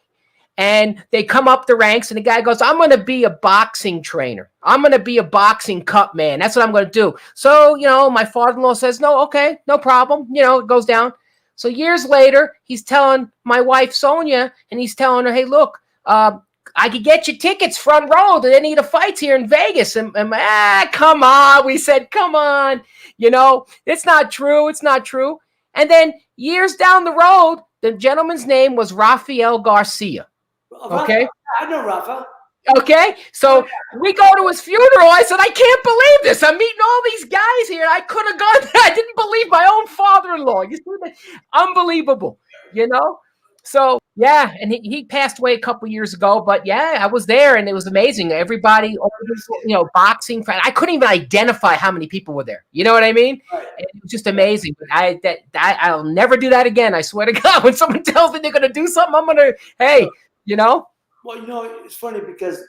And they come up the ranks, and the guy goes, I'm going to be a boxing trainer. I'm going to be a boxing cut man. That's what I'm going to do. So, my father-in-law says, no, okay, no problem. It goes down. So years later, he's telling my wife, Sonia, and he's telling her, hey, look, I could get you tickets front row to any of the fights here in Vegas. And come on. We said, come on. It's not true. It's not true. And then years down the road, the gentleman's name was Rafael Garcia. Okay. I know Rafa. Okay. So we go to his funeral. I said, I can't believe this. I'm meeting all these guys here. I could have gone there. I didn't believe my own father-in-law. You see that? Unbelievable. So yeah. And he passed away a couple years ago, but yeah, I was there and it was amazing. Everybody, boxing. I couldn't even identify how many people were there. You know what I mean? Right. It was just amazing. But I'll never do that again. I swear to God, when someone tells me they're going to do something, I'm going to, hey, Well, it's funny because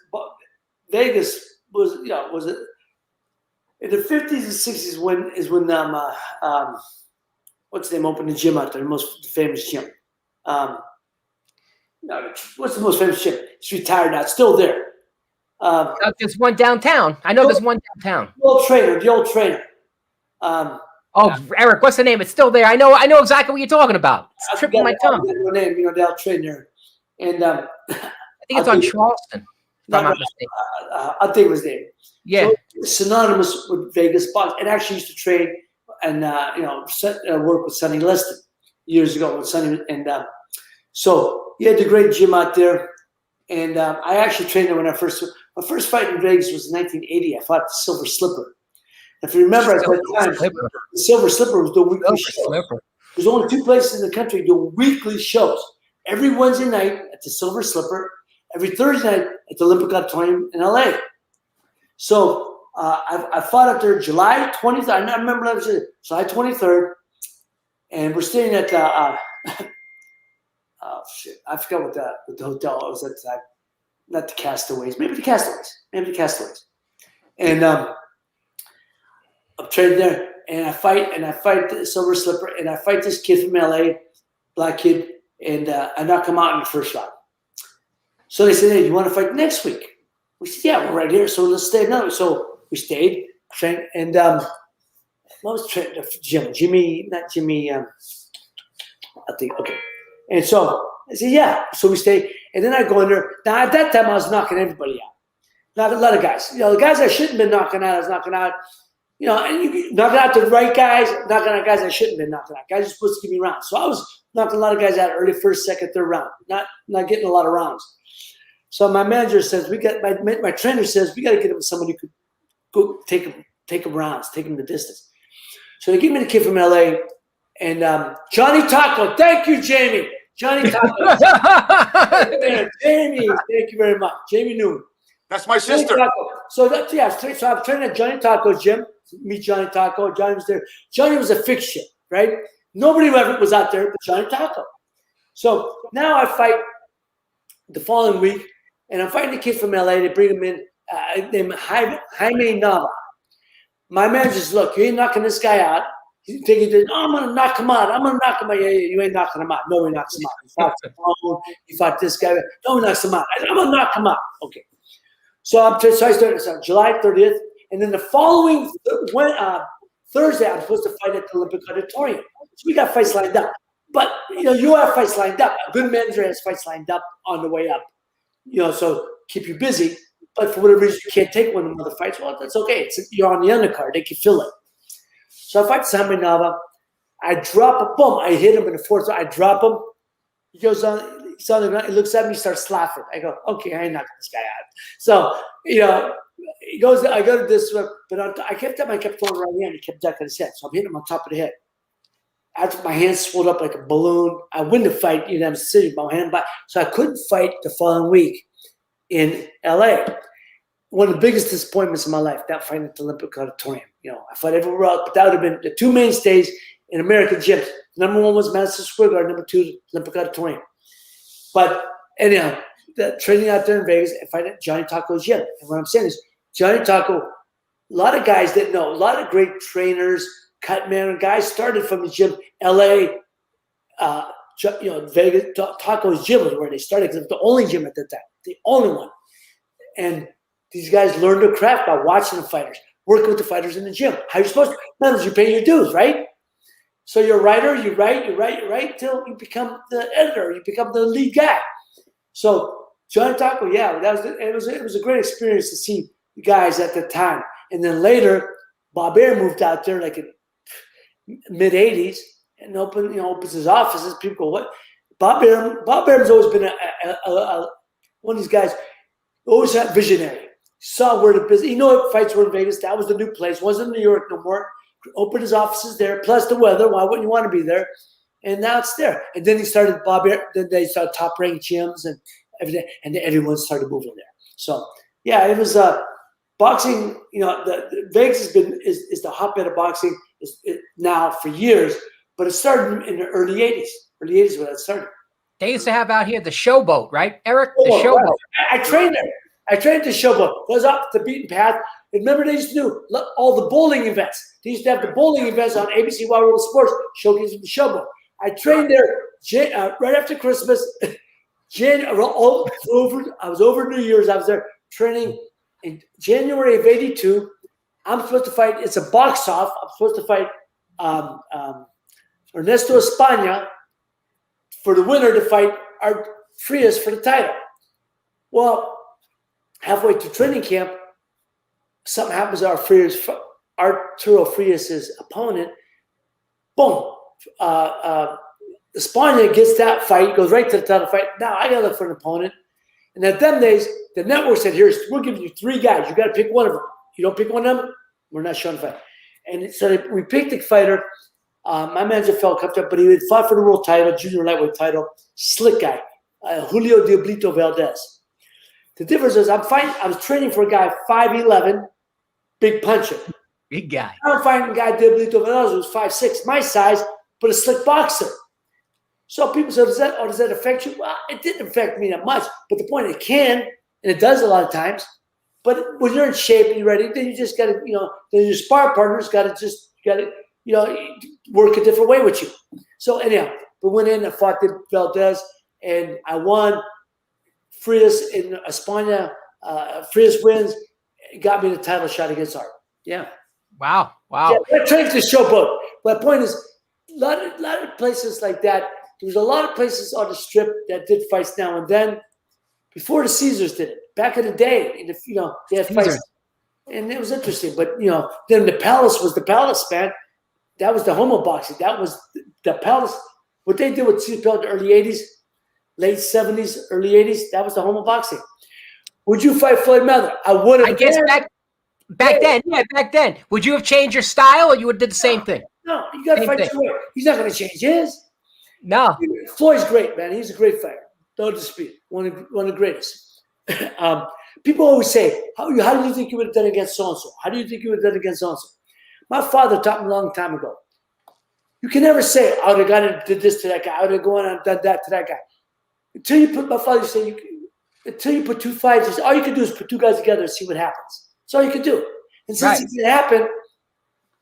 Vegas was it in the 50s and 60s when what's the name, opened the gym out there, the most famous gym. No, what's the most famous gym? It's retired now. It's still there. There's one downtown. I know there's one downtown. The old trainer. Eric, what's the name? It's still there. I know exactly what you're talking about. It's tripping my tongue. Name, the old trainer. And I think it's on Charleston. If I'm not mistaken. I think it was name. Yeah. So, synonymous with Vegas box. And actually used to train and work with Sonny Liston years ago with Sonny. And so he had the great gym out there. And I actually trained there when my first fight in Vegas was in 1980. I fought the Silver Slipper. If you remember at that time, the Silver Slipper was the weekly show. There's only 2 places in the country doing weekly shows. Every Wednesday night at the Silver Slipper, every Thursday night at the Olympic Auditorium in LA. So I fought up there July 23rd. I remember that was July 23rd. And we're staying at oh shit, I forgot what the hotel was at the time. Not the Castaways, maybe the Castaways. And I'm training there, and I fight the Silver Slipper, and I fight this kid from LA, black kid, and I knock him out in the first round. So they said, "Hey, you want to fight next week?" We said, "Yeah, we're right here, so let's stay another." So we stayed, trained, and what was the gym? Jimmy, not Jimmy. I think okay. And so I said, "Yeah." So we stayed, and then I go in there. Now at that time, I was knocking everybody out. Not a lot of guys. The guys I shouldn't have been knocking out, I was knocking out. And you knocking out the right guys, knocking out guys I shouldn't have been knocking out. Guys are supposed to give me rounds. So I was knocking a lot of guys out early, first, second, third round, not getting a lot of rounds. So my manager says, my trainer says, we got to get him somebody who could go take him rounds, take him the distance. So they give me the kid from LA and Johnny Taco. Thank you, Jamie. Johnny Taco. Jamie, thank you very much. Jamie Noon. That's my sister. So I'm training at Johnny Taco's gym. Meet Johnny Taco. Johnny was there. Johnny was a fixture, right? Nobody ever was out there but Johnny Taco. So now I fight the following week, and I'm fighting the kid from LA. They bring him in, named Jaime Nava. My manager says, "Look, you ain't knocking this guy out." He's thinking, "Oh, I'm going to knock him out. I'm going to knock him out." Yeah, you ain't knocking him out. Nobody knocks him out. You fought this guy. No one knocks him out. I'm going to knock him out. Okay. So I started July 30th. And then the following Thursday, I'm supposed to fight at the Olympic Auditorium. So we got fights lined up. But, you have fights lined up. A good manager has fights lined up on the way up. So keep you busy. But for whatever reason, you can't take one of the other fights. Well, that's okay. You're on the undercard. They can fill it. So I fight Jaime Nava. I drop a boom. I hit him in the fourth. I drop him. He goes on. He's on the ground. He looks at me. Starts laughing. I go, okay, I ain't knocking this guy out. So, he goes, I go to this, but I kept throwing right hand. He kept ducking his head. So I'm hitting him on top of the head. After my hand swelled up like a balloon, I win the fight. I'm sitting with my hand by. So I couldn't fight the following week in LA. One of the biggest disappointments in my life, that fighting at the Olympic Auditorium. I fought everywhere else, but that would have been the 2 mainstays in American gyms. Number 1 was Madison Square Garden. Number 2, the Olympic Auditorium. But anyhow, the training out there in Vegas and fighting at Johnny Taco's gym. And what I'm saying is, Johnny Taco, a lot of guys didn't know. A lot of great trainers, cutman guys started from the gym. LA, Vegas, Taco's gym was where they started because it was the only gym at that time, the only one. And these guys learned their craft by watching the fighters, working with the fighters in the gym. How you're supposed to? That you pay your dues, right? So you're a writer, you write till you become the editor, you become the lead guy. So Johnny Taco, yeah, it was a great experience to see the guys at the time. And then later, Bob Arum moved out there like in mid-'80s and opens his offices. People go, what? Bob Arum's always been one of these guys, always had visionary. Saw where the business, fights were in Vegas. That was the new place. Wasn't in New York no more. Opened his offices there, plus the weather. Why wouldn't you want to be there? And now it's there. And then he started then they started top-ranked gyms and everything, and then everyone started moving there. So yeah, it was boxing. The Vegas is the hotbed of boxing now for years, but it started in the early '80s. Early '80s when it started. They used to have out here the Showboat, right, Eric? The Showboat. Right. I trained there. I trained at the Showboat. Goes up the beaten path. Remember, they used to do all the bowling events. They used to have the bowling events on ABC Wild World of Sports, showcasing the Showboat. I trained there right after Christmas, I was over New Year's. I was there training in January of '82. I'm supposed to fight. It's a box off. I'm supposed to fight Ernesto España for the winner to fight Frias for the title. Well, halfway through training camp, something happens to Arturo Frias' opponent. Boom. España gets that fight, goes right to the title fight. Now I got to look for an opponent. And at them days, the network said, we're giving you 3 guys. You got to pick one of them. You don't pick one of them, we're not showing the fight. And so we picked the fighter. My manager felt comfortable, but he had fought for the world title, junior lightweight title. Slick guy, Julio Diablito Valdez. The difference is I was training for a guy 5'11", big puncher. Big guy. I'm fighting a guy Diablito Valdez who was 5'6", my size, but a slick boxer. So people say, does that affect you? Well, it didn't affect me that much, but the point it can, and it does a lot of times. But when you're in shape and you're ready, then you just got to, then your spar partner's got to work a different way with you. So anyhow, we went in and fought Valdez, and I won. Frias in España. Frias wins. Got me the title shot against Art. Yeah. Wow. Yeah, that trains to show both. But the point is, a lot of places like that. There was a lot of places on the strip that did fights now and then. Before the Caesars did it, back in the day, they had fights, and it was interesting. But then the Palace was the Palace, man. That was the homo boxing. That was the Palace. What they did with Caesar in the early '80s, late '70s, early '80s, that was the homo boxing. Would you fight Floyd Mayweather? I would have. I guess back then. Would you have changed your style, or you would have did the same thing? No, you got to fight your way. He's not going to change his. No. Floyd's great, man. He's a great fighter. No dispute. One of the greatest. People always say, how do you think you would have done against so-and-so? How do you think you would have done against so-and-so? My father taught me a long time ago. You can never say, I would have gone and did this to that guy. I would have gone and done that to that guy. Until you put 2 fights, all you can do is put 2 guys together and see what happens. That's all you can do. And since it didn't happen,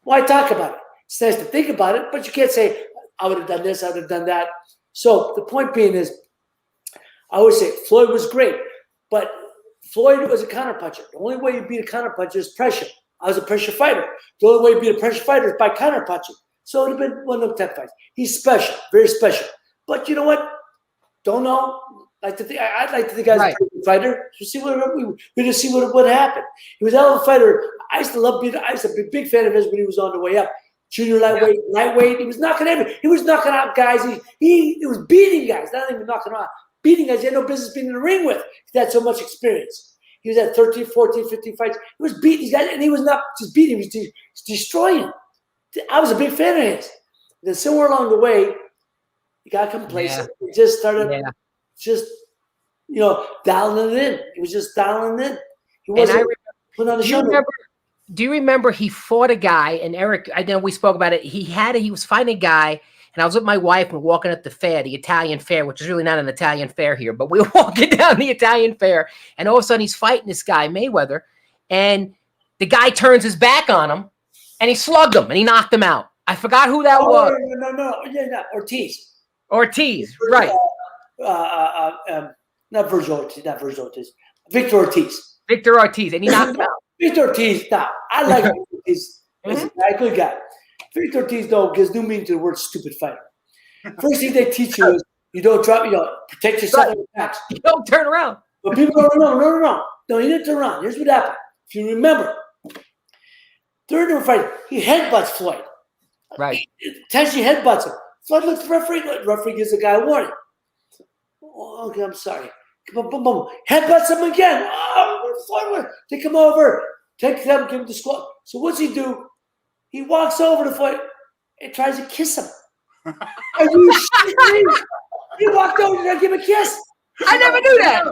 why talk about it? It's nice to think about it, but you can't say, I would have done this, I would have done that. So the point being is, I always say Floyd was great, but Floyd was a counterpuncher. The only way you beat a counterpuncher is pressure. I was a pressure fighter. The only way you beat a pressure fighter is by counterpunching. So it would have been one of them 10 fights. He's special, very special. But you know what? Don't know. I'd like to think I was a pretty good fighter. We just see what happened. He was a hell of a fighter. I used to be a big fan of his when he was on the way up. Junior lightweight. He was knocking out guys. He was beating guys, not even knocking them out. Beating guys he had no business being in the ring with. He had so much experience. He was at 13, 14, 15 fights. He was beating these guys, and he was not just beating, he was destroying them. I was a big fan of his. Then somewhere along the way, he got complacent. Yeah. He just started dialing it in. He was just dialing it in. He wasn't putting on the show. Do you remember he fought a guy, and Eric, I know we spoke about it. He was fighting a guy, and I was with my wife and walking at the fair, the Italian fair, which is really not an Italian fair here, but we were walking down the Italian fair, and all of a sudden he's fighting this guy, Mayweather, and the guy turns his back on him, and he slugged him, and he knocked him out. I forgot who that was. No. Yeah, Ortiz. Ortiz, right. Not Virgil Ortiz. Victor Ortiz. Victor Ortiz, and he knocked him out. Victor Ortiz, I like Victor Ortiz. He's a good guy. Victor Ortiz, though, gives new meaning to the word stupid fighter. First thing they teach you is you don't drop, protect yourself in the backs. You don't turn around. But people don't know. No, you didn't turn around. Here's what happened. If you remember, during the fight, he headbutts Floyd. Right. He headbutts him. Floyd looks at the referee. The referee gives the guy a warning. Oh, okay, I'm sorry. Boom. Headbutts him again. Oh, Floyd. They come over. Take them, give him the squat. So what's he do? He walks over to Floyd and tries to kiss him. Are you shitting me? He walked over to give him a kiss. I never knew that.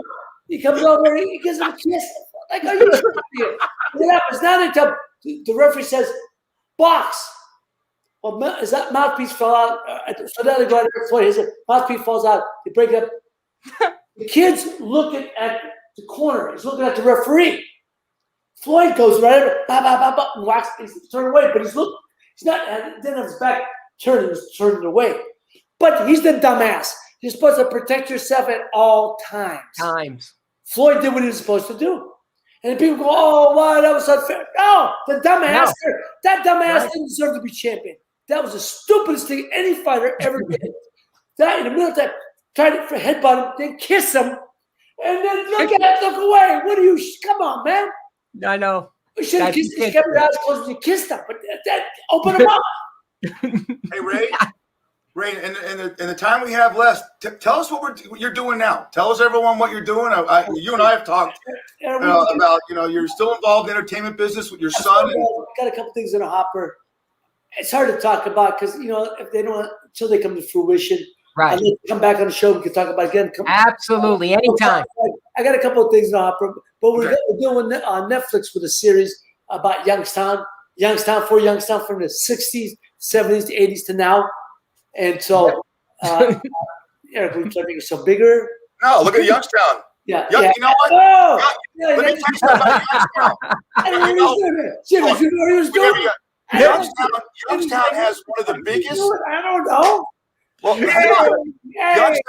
He comes over and he gives him a kiss. Like, are you shitting me? What happens? Now they tell the referee says, box. Well, as that mouthpiece fell out, so now they go out there, Floyd, his mouthpiece falls out. They break it up. The kid's looking at the corner. He's looking at the referee. Floyd goes right over, and walks. He's turned away, but he's not. Then on his back, he's turning away. But he's the dumbass. You're supposed to protect yourself at all times. Floyd did what he was supposed to do. And people go, oh, why? That was unfair. No, the dumbass, that dumbass didn't deserve to be champion. That was the stupidest thing any fighter ever did. That in the middle of that, tried to headbutt him, then kiss him, and then look away. What are you? Come on, man. I know. You should have kissed him. Kept your eyes closed when you kissed him, but that open him up. Hey, Ray. Ray, in the time we have left, tell us what you're doing now. Tell us, everyone, what you're doing. You and I have talked about, you're still involved in the entertainment business with your son. Got a couple things in a hopper. It's hard to talk about because, if they don't, until they come to fruition. Right. I'll come back on the show. We can talk about it again. Absolutely. Anytime. I got a couple of things in the hopper, but we're doing on Netflix with a series about Youngstown from the 60s, 70s, to 80s to now. And so, Eric, we're trying to make it so bigger. No, look at Youngstown. Yeah. You know what? Oh, let me tell you something about Youngstown. I don't know what he was doing. Youngstown has one of the biggest. I don't know. Well, Youngstown.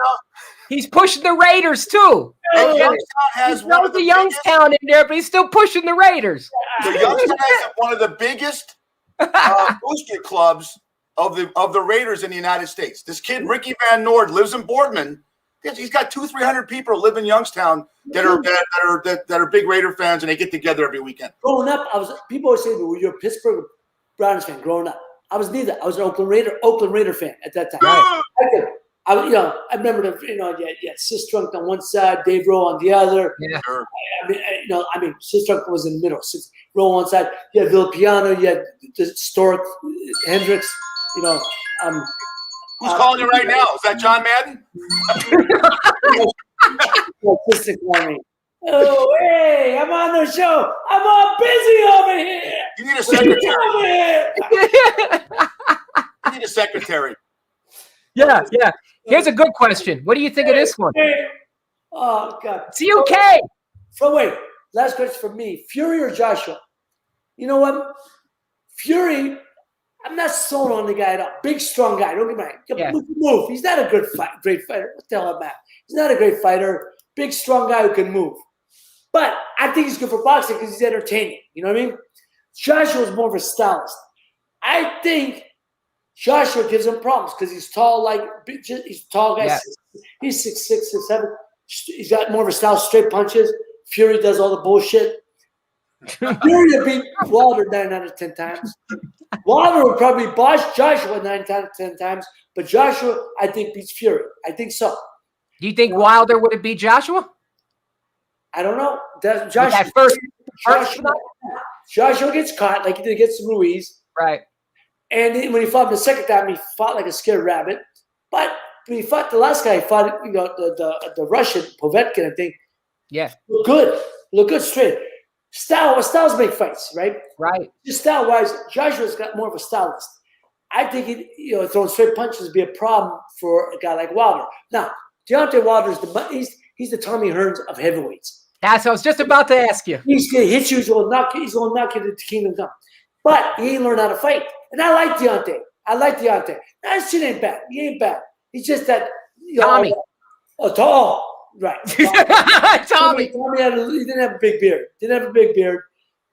He's pushing the Raiders too. And Youngstown has one of the Youngstown in there, but he's still pushing the Raiders. So Youngstown has one of the biggest booster clubs of the Raiders in the United States. This kid Ricky Van Noord lives in Boardman. He's got 200-300 people who live in Youngstown that are big Raider fans, and they get together every weekend. Growing up, people always say, "Well, you're a Pittsburgh Browns fan." Growing up, I was neither. I was an Oakland Raider fan at that time. Right. I remember Sistrunk on one side, Dave Rowe on the other. Yeah. Sistrunk was in the middle. Rowe on one side. You had Villapiano. You had Stork, Hendricks. Who's calling you right now? Is that John Madden? Oh, hey, I'm on the show. I'm all busy over here. You need a secretary. You need a secretary. Yeah. Here's a good question. What do you think of this one? Oh, God. It's UK. So wait, last question for me. Fury or Joshua? You know what? Fury, I'm not sold on the guy at all. Big, strong guy. Don't get me wrong. Move. He's not a great fighter. What the hell am I? He's not a great fighter. Big, strong guy who can move. But I think he's good for boxing because he's entertaining. You know what I mean? Joshua's more of a stylist. I think Joshua gives him problems because he's tall, he's a tall guy. Yeah. He's 6'6", 6'7". He's got more of a style, straight punches. Fury does all the bullshit. Fury would beat Wilder 9 out of 10 times. Wilder would probably boss Joshua 9 out of 10 times, but Joshua, I think, beats Fury. I think so. Do you think Wilder would have beat Joshua? I don't know. Joshua gets caught like he did against Ruiz. Right. And when he fought him the second time, he fought like a scared rabbit. But when he fought the last guy, he fought the Russian, Povetkin, I think. Yeah. Look good straight. Styles make fights, right? Right. Just style-wise, Joshua's got more of a stylist. I think throwing straight punches would be a problem for a guy like Wilder. Now, Deontay Wilder's he's the Tommy Hearns of heavyweights. That's what I was just about to ask you. He's going to hit you. He's going to knock you to kingdom come. But he ain't learned how to fight. And I like Deontay. That shit ain't bad. He ain't bad. He's just that Tommy. Tall. Right. Tommy. He didn't have a big beard.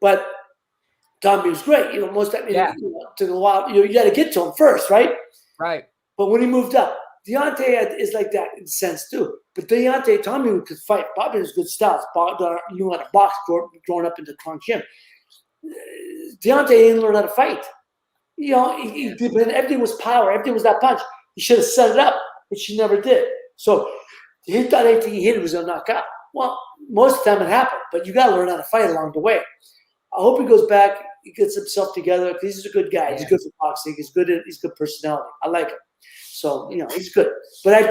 But Tommy was great. Most of took a while. You got to get to him first, right? Right. But when he moved up, Deontay is like that in a sense too. But Tommy could fight. Bobby has good styles. Knew how to box growing up in the Kong gym. Deontay didn't learn how to fight. Everything was power. Everything was that punch. He should have set it up, which he never did. So he thought anything he hit was going to knock out. Well, most of the time it happened, but you got to learn how to fight along the way. I hope he goes back. He gets himself together because he's a good guy. He's good for boxing. He's good personality. I like him. So he's good. But I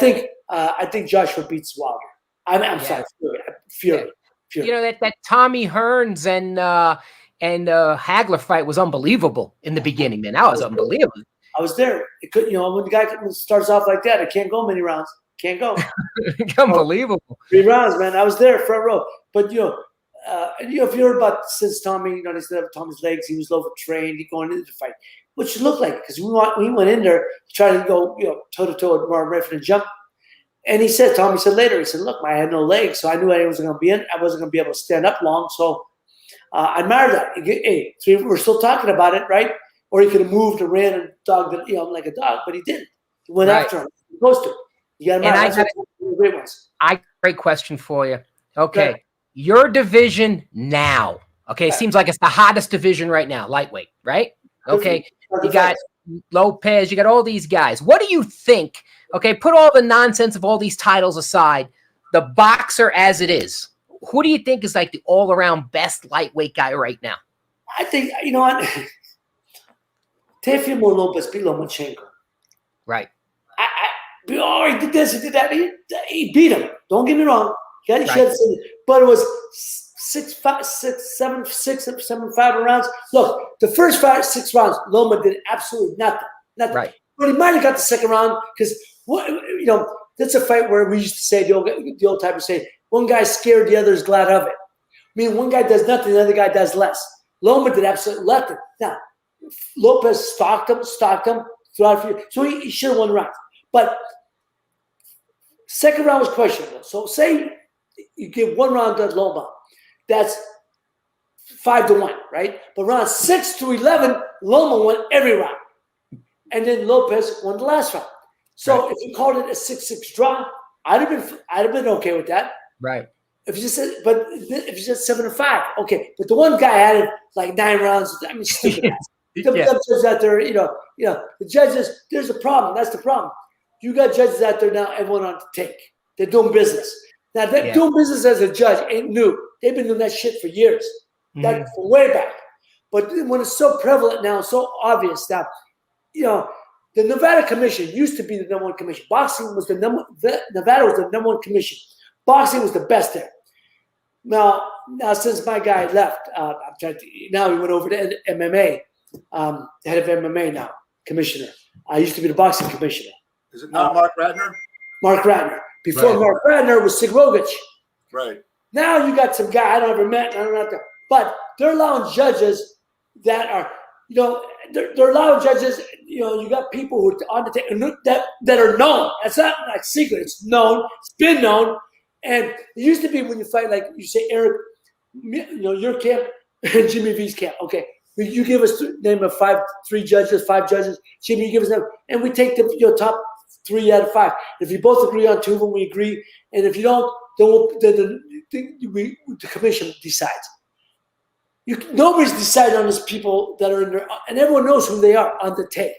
think Joshua beats Wilder. I'm sorry, Fury. That Tommy Hearns and Hagler fight was unbelievable in the beginning, man. That was unbelievable. I was there. It could, when the guy starts off like that, it can't go many rounds. Can't go. Unbelievable. 3 rounds, man. I was there, front row. But if you heard about since Tommy, they said Tommy's legs, he was overtrained, he going into the fight, which looked like because we went in there to try to go toe to toe with Marvin Redford and jump, And he said, Tommy said later, he said, look, I had no legs, so I knew I wasn't going to be in. I wasn't going to be able to stand up long, so I admire that. Hey, so we're still talking about it, right? Or he could have moved or ran and dogged it, like a dog, but he didn't. He went after him. He was supposed to. You got to admire. Great ones. Great question for you. Okay, your division now. Okay, seems like it's the hottest division right now, lightweight, right? Okay, you got Lopez, you got all these guys. What do you think? Okay, put all the nonsense of all these titles aside. The boxer as it is, who do you think is like the all-around best lightweight guy right now? I think, you know what? Teofimo Lopez beat Lomachenko. Right. He did this, he did that. He beat him. Don't get me wrong. But it was 7-5 rounds. Look, the first 6 rounds, Loma did absolutely nothing. Right. But he might have got the second round because that's a fight where we used to say, the old type would say, one guy's scared, the other's glad of it. I mean, one guy does nothing, the other guy does less. Loma did absolutely nothing. Now, Lopez stalked him throughout. So he should have won the round. But second round was questionable. So say you give 1 round to Loma, that's 5-1, right? But round 6 to 11, Loma won every round, and then Lopez won the last round. So if you called it a 6-6 draw, I'd have been okay with that. Right. If you said 7-5, okay. But the one guy added like 9 rounds. I mean, stupid. The judges out there, the judges. There's a problem. That's the problem. You got judges out there now. Everyone on the take. They're doing business. Now, doing business as a judge ain't new. They've been doing that shit for years. That from way back. But when it's so prevalent now, so obvious that, the Nevada Commission used to be the #1 commission. Boxing was Nevada was the #1 commission. Boxing was the best there. Now since my guy left, now he went over to MMA, head of MMA now, commissioner. I used to be the boxing commissioner. Is it not Mark Ratner? Mark Ratner. Before Mark Ratner was Sig Rogic. Right. Now you got some guy I don't ever met, I don't know, but they're allowing judges that are, they're allowing judges. You got people who are on the table that are known. That's not like secret. It's known. It's been known. And it used to be when you fight, like you say, Eric, your camp and Jimmy V's camp. Okay, you give us name of 5 judges. Jimmy, you give us them, and we take the top 3 out of 5. If you both agree on 2 of them, we agree. And if you don't, then the commission decides. Nobody's decided on these people that are in there, and everyone knows who they are on the take,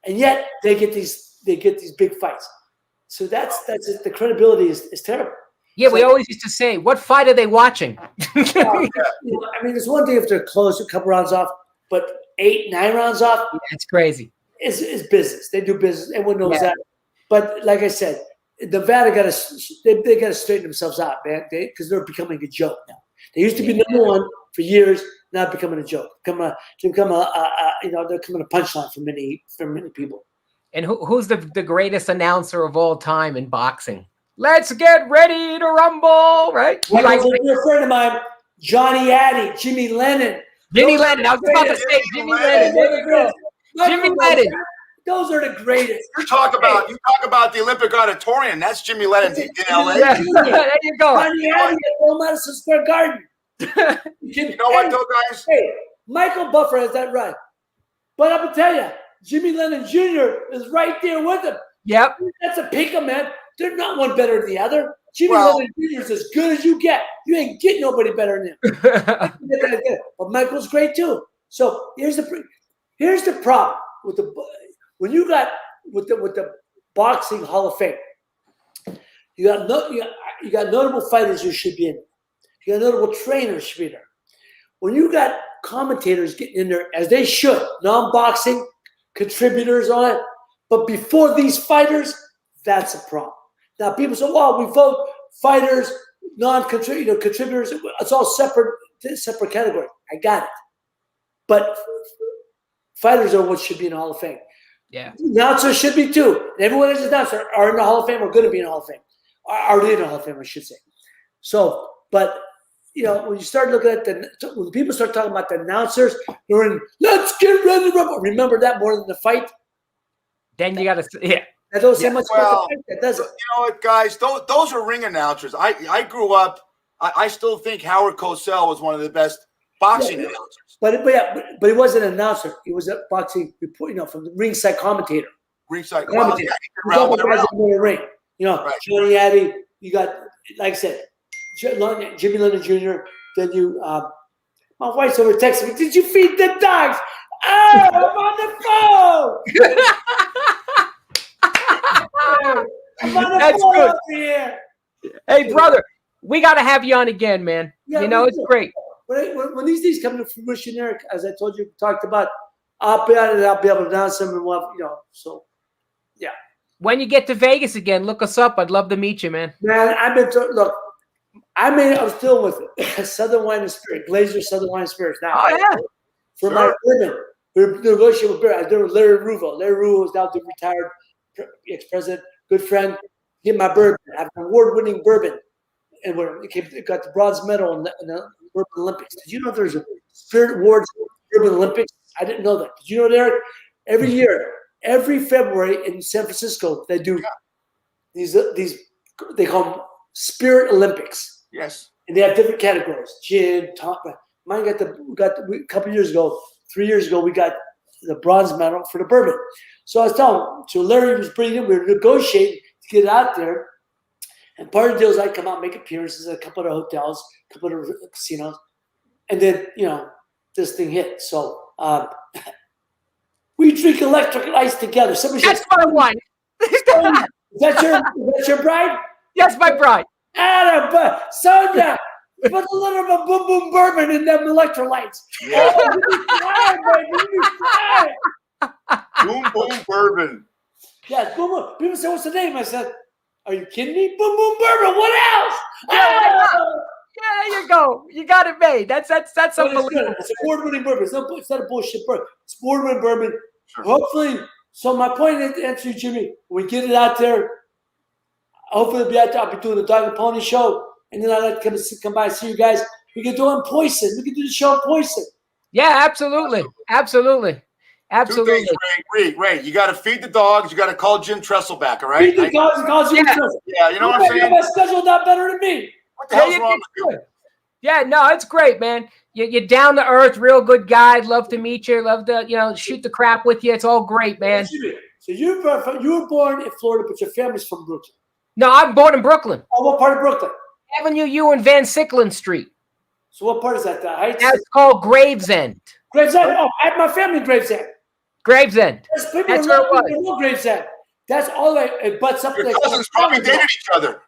and yet they get these big fights. So that's it. The credibility is terrible. Yeah, we always used to say, "What fight are they watching?" I mean, it's one thing if they're close, a couple rounds off, but 8, 9 rounds off, it's crazy. It's business. They do business. Everyone knows that. But like I said, Nevada got to straighten themselves out, man, because they're becoming a joke now. They used to be #1 for years, now becoming a joke. They're becoming a punchline for many people. And who's the greatest announcer of all time in boxing? Let's get ready to rumble, right? You're a friend of mine, Johnny Addy, Jimmy Lennon. Jimmy Lennon. I was about to say Jimmy Lennon. There you go. Jimmy Lennon. Those are the greatest. You talk about the Olympic Auditorium. That's Jimmy Lennon in LA. Yeah. There you go. Johnny Addy at Madison Square Garden. You know what, though, guys? Hey, Michael Buffer has that right. But I'm going to tell you, Jimmy Lennon Jr. is right there with him. Yep. That's a pick 'em, man. They're not one better than the other. Jimmy Lennon Jr. is as good as you get. You ain't getting nobody better than him. But Michael's great too. So here's the problem with when you got with the boxing Hall of Fame. You got notable fighters who should be in. You got notable trainers should be there. When you got commentators getting in there as they should, non-boxing contributors on it, but before these fighters, that's a problem. Now people say, "Well, we vote fighters, contributors. It's all separate category." I got it, but fighters are what should be in the Hall of Fame. Yeah, announcers should be too. And everyone that's an announcer are in the Hall of Fame or going to be in the Hall of Fame. Are in the Hall of Fame, I should say. So, but when you start looking at when people start talking about the announcers, they're in, let's get ready to rumble. Remember that more than the fight. Then you got to, That don't say much about the fight, that does it? You know what, guys? Those are ring announcers. I grew up. I still think Howard Cosell was one of the best boxing announcers. But he wasn't an announcer. He was a boxing report, from the ringside commentator. Ringside commentator. Ring. Johnny Addy. You got, like I said, Jimmy Lennon Jr. Then you, my wife's over texting me. Did you feed the dogs? Oh, I'm on the phone. I'm on the phone good. over here. Hey, brother, we got to have you on again, man. Yeah, it's great. When these things come to fruition, Eric, as I told you, talked about, I'll be able to announce them and so yeah. When you get to Vegas again, look us up. I'd love to meet you, man. Man, I'm still with it. Southern Wine and Spirit, Glazer Southern Wine and Spirits. Now, for my bourbon, we're negotiating with beer. I did with Larry Ruvo. Larry Ruvo is now the retired ex-president, good friend. Get my bourbon. I have an award-winning bourbon, and it got the bronze medal in the Bourbon Olympics. Did you know there's a Spirit Awards Bourbon Olympics? I didn't know that. Did you know that, Eric? Every year, every February in San Francisco, they do these. They call them Spirit Olympics. Yes. And they have different categories: gin, top. Mine got a couple years ago. 3 years ago, we got the bronze medal for the bourbon. So I was telling him. So Larry was bringing it. We were negotiating to get it out there. And part of the deal is I come out, make appearances at a couple of hotels, a couple of casinos, and then this thing hit. So we drink electric ice together. That's my wife. Is that your bride? Yes, my bride. Soda, put a little bit of boom boom bourbon in them electrolytes. Yeah. Boom boom bourbon. Yes, boom boom. People say, "What's the name?" I said, "Are you kidding me? Boom boom bourbon. What else?" Yeah, there you go. You got it made. That's unbelievable. It's award-winning bourbon. It's not a bullshit bourbon. It's award-winning bourbon. Sure. Hopefully, so my point is to answer you, Jimmy, when we get it out there, hopefully it'll be out there. I'll be doing the Dog and Pony show, and then I'd like to come by and see you guys. We can do it in Poison. We can do the show in Poison. Yeah, absolutely. Absolutely. Absolutely. Two things, Ray. You got to feed the dogs. You got to call Jim Tressel back, all right? Feed the dogs and call Jim Tressel. Yeah, you know what I'm saying? My schedule not better than me. What the hell's wrong with you? Yeah, no, it's great, man. You're down to earth, real good guy. Love to meet you. Love to, shoot the crap with you. It's all great, man. So you were born in Florida, but your family's from Brooklyn. No, I'm born in Brooklyn. Oh, what part of Brooklyn? Avenue U and Van Sicklen Street. So what part is that? The Heights? That's called Gravesend. Gravesend? Oh, I have my family in Gravesend. Gravesend. That's where it was. Gravesend. That's all it butts up. Your cousins probably dated each other.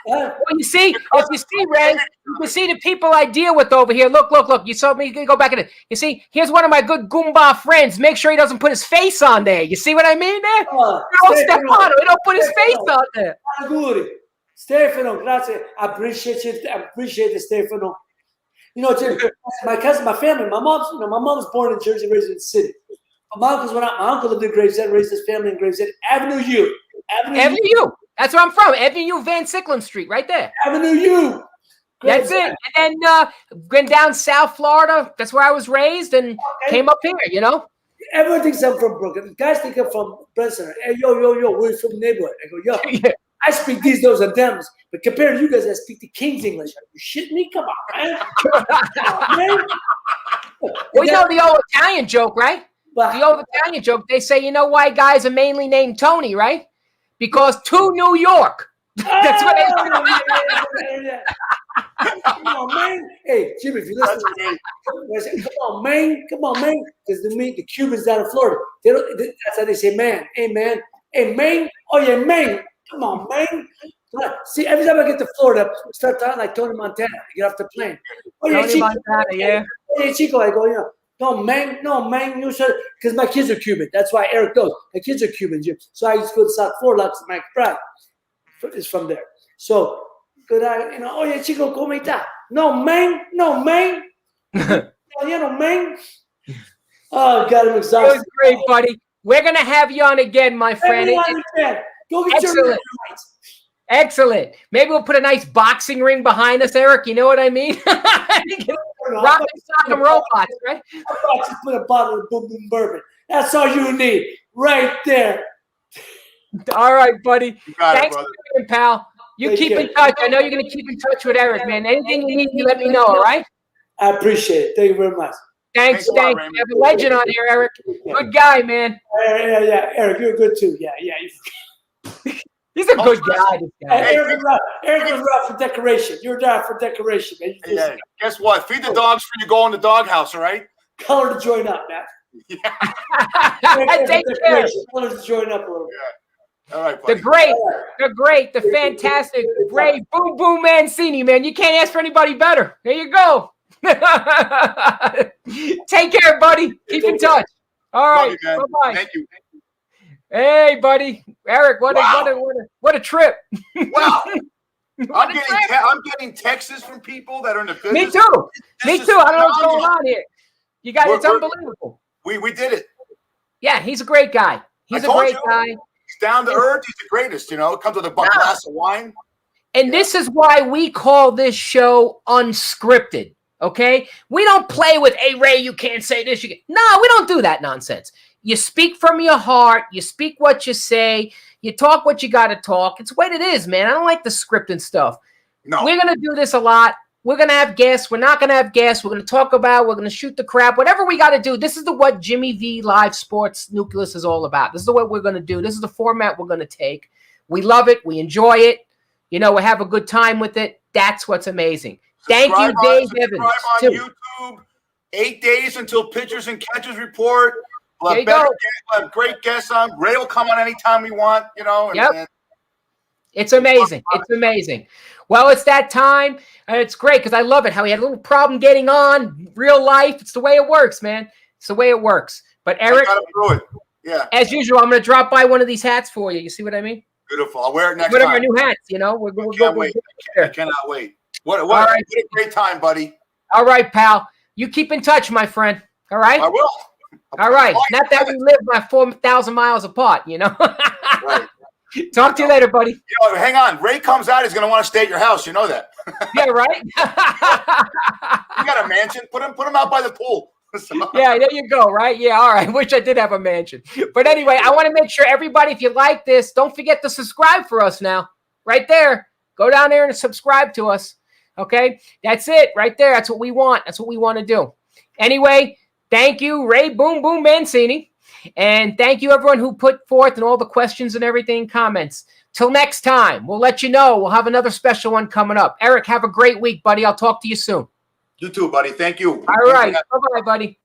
Well, you see, Ray, you can see the people I deal with over here. Look. You saw me go back in it. You see, here's one of my good Goomba friends. Make sure he doesn't put his face on there. You see what I mean there? Don't step on him. He don't put his face on there. Stefano, grazie. I appreciate it, Stefano. My family, my mom was born in Jersey, raised in the city. My uncle lived in Gravesend, raised his family in Gravesend. Avenue U. Avenue U. That's where I'm from. Avenue U, Van Sicklen Street, right there. Avenue U. That's it. And then went down South Florida. That's where I was raised and came up here, Everyone thinks I'm from Brooklyn. Guys think I'm from Brentson. Hey, yo, we're from the neighborhood. I go, yo. Yeah. I speak those and thems, but compared to you guys, I speak the King's English. Are you shitting me? Come on, man. Well, the old Italian joke, right? The old Italian joke. They say, you know why guys are mainly named Tony, right? Because to New York. That's what they say. Come on, man. Hey, Jimmy, if you listen, come on, man. Because the Cubans down in Florida, that's how they say man. Hey, man. Hey, man. Oh, yeah, man. Come on, man. See, every time I get to Florida, I start talking like Tony Montana. I get off the plane. Oh, yeah, Chico. Montana, yeah. Oh, yeah, Chico. I go, no, man. Because my kids are Cuban. That's why Eric goes. My kids are Cuban, Jim. So I used to go to South Florida because my bride is from there. So, good, oh, yeah, Chico, ¿cómo está? No, man. Man. Oh, God, I'm exhausted. It was great, buddy. We're going to have you on again, my friend. Go get your Excellent. Maybe we'll put a nice boxing ring behind us, Eric. You know what I mean? Rock and sock and robots, right? I'll just put a bottle of boom boom bourbon. That's all you need right there. All right, buddy. You got Thanks it, brother. for coming, pal. You keep in touch. I know you're going to keep in touch with Eric, man. Anything you need, you let me know, all right? I appreciate it. Thank you very much. Thanks. Thanks a lot, You Raymond. have a legend on here, Eric. Good guy, man. Yeah. Eric, you're good too. Yeah. He's a good guy, this guy. Hey, Eric was rough for decoration. You're down for decoration, man. Yeah. Guess what? Feed the dogs before you go in the doghouse, all right? Color to join up, man. Take care. Color to join up a little bit. All right, buddy. The great, the fantastic, Ray Boom Boom Mancini, man. You can't ask for anybody better. There you go. Take care, buddy. Keep in touch. All right. Bye-bye. Thank you. Hey, buddy. Eric, what a trip. Wow. I'm getting texts from people that are in the business. Me too. Me too. I don't know what's going on here. You guys, it's unbelievable. We did it. Yeah, he's a great guy. He's a great guy. He's down to earth. He's the greatest, you know. Comes with a glass of wine. And this is why we call this show unscripted, okay? We don't play with, hey, Ray, you can't say this. No, we don't do that nonsense. You speak from your heart. You speak what you say. You talk what you got to talk. It's what it is, man. I don't like the scripting stuff. No. We're going to do this a lot. We're going to have guests. We're not going to have guests. We're going to talk about, we're going to shoot the crap. Whatever we got to do. This is what Jimmy V Live Sports Nucleus is all about. This is what we're going to do. This is the format we're going to take. We love it. We enjoy it. You know, we have a good time with it. That's what's amazing. Thank you, Dave Evans. Subscribe on YouTube. 8 days until pitchers and catchers report. We'll have great guests on. Ray will come on anytime we want, you know. It's amazing. It's amazing. Well, it's that time. And it's great because I love it how he had a little problem getting on real life. It's the way it works, man. It's the way it works. But Eric, yeah. As usual, I'm going to drop by one of these hats for you. You see what I mean? Beautiful. I'll wear it next time. One of our new hats, you know. I cannot wait. What a great time, buddy. All right, pal. You keep in touch, my friend. All right? I will. All right. Not that we live by 4,000 miles apart, you know. Right. Talk to you later, buddy. You know, hang on. Ray comes out. He's going to want to stay at your house. You know that. Yeah, right? You got a mansion. Put him out by the pool. Yeah, there you go, right? Yeah, all right. Wish I did have a mansion. But anyway, I want to make sure everybody, if you like this, don't forget to subscribe for us now. Right there. Go down there and subscribe to us. Okay? That's it right there. That's what we want. That's what we want to do. Anyway, thank you, Ray Boom Boom Mancini. And thank you, everyone who put forth and all the questions and everything, comments. Till next time, we'll let you know. We'll have another special one coming up. Eric, have a great week, buddy. I'll talk to you soon. You too, buddy. Thank you. All right. Bye-bye, buddy.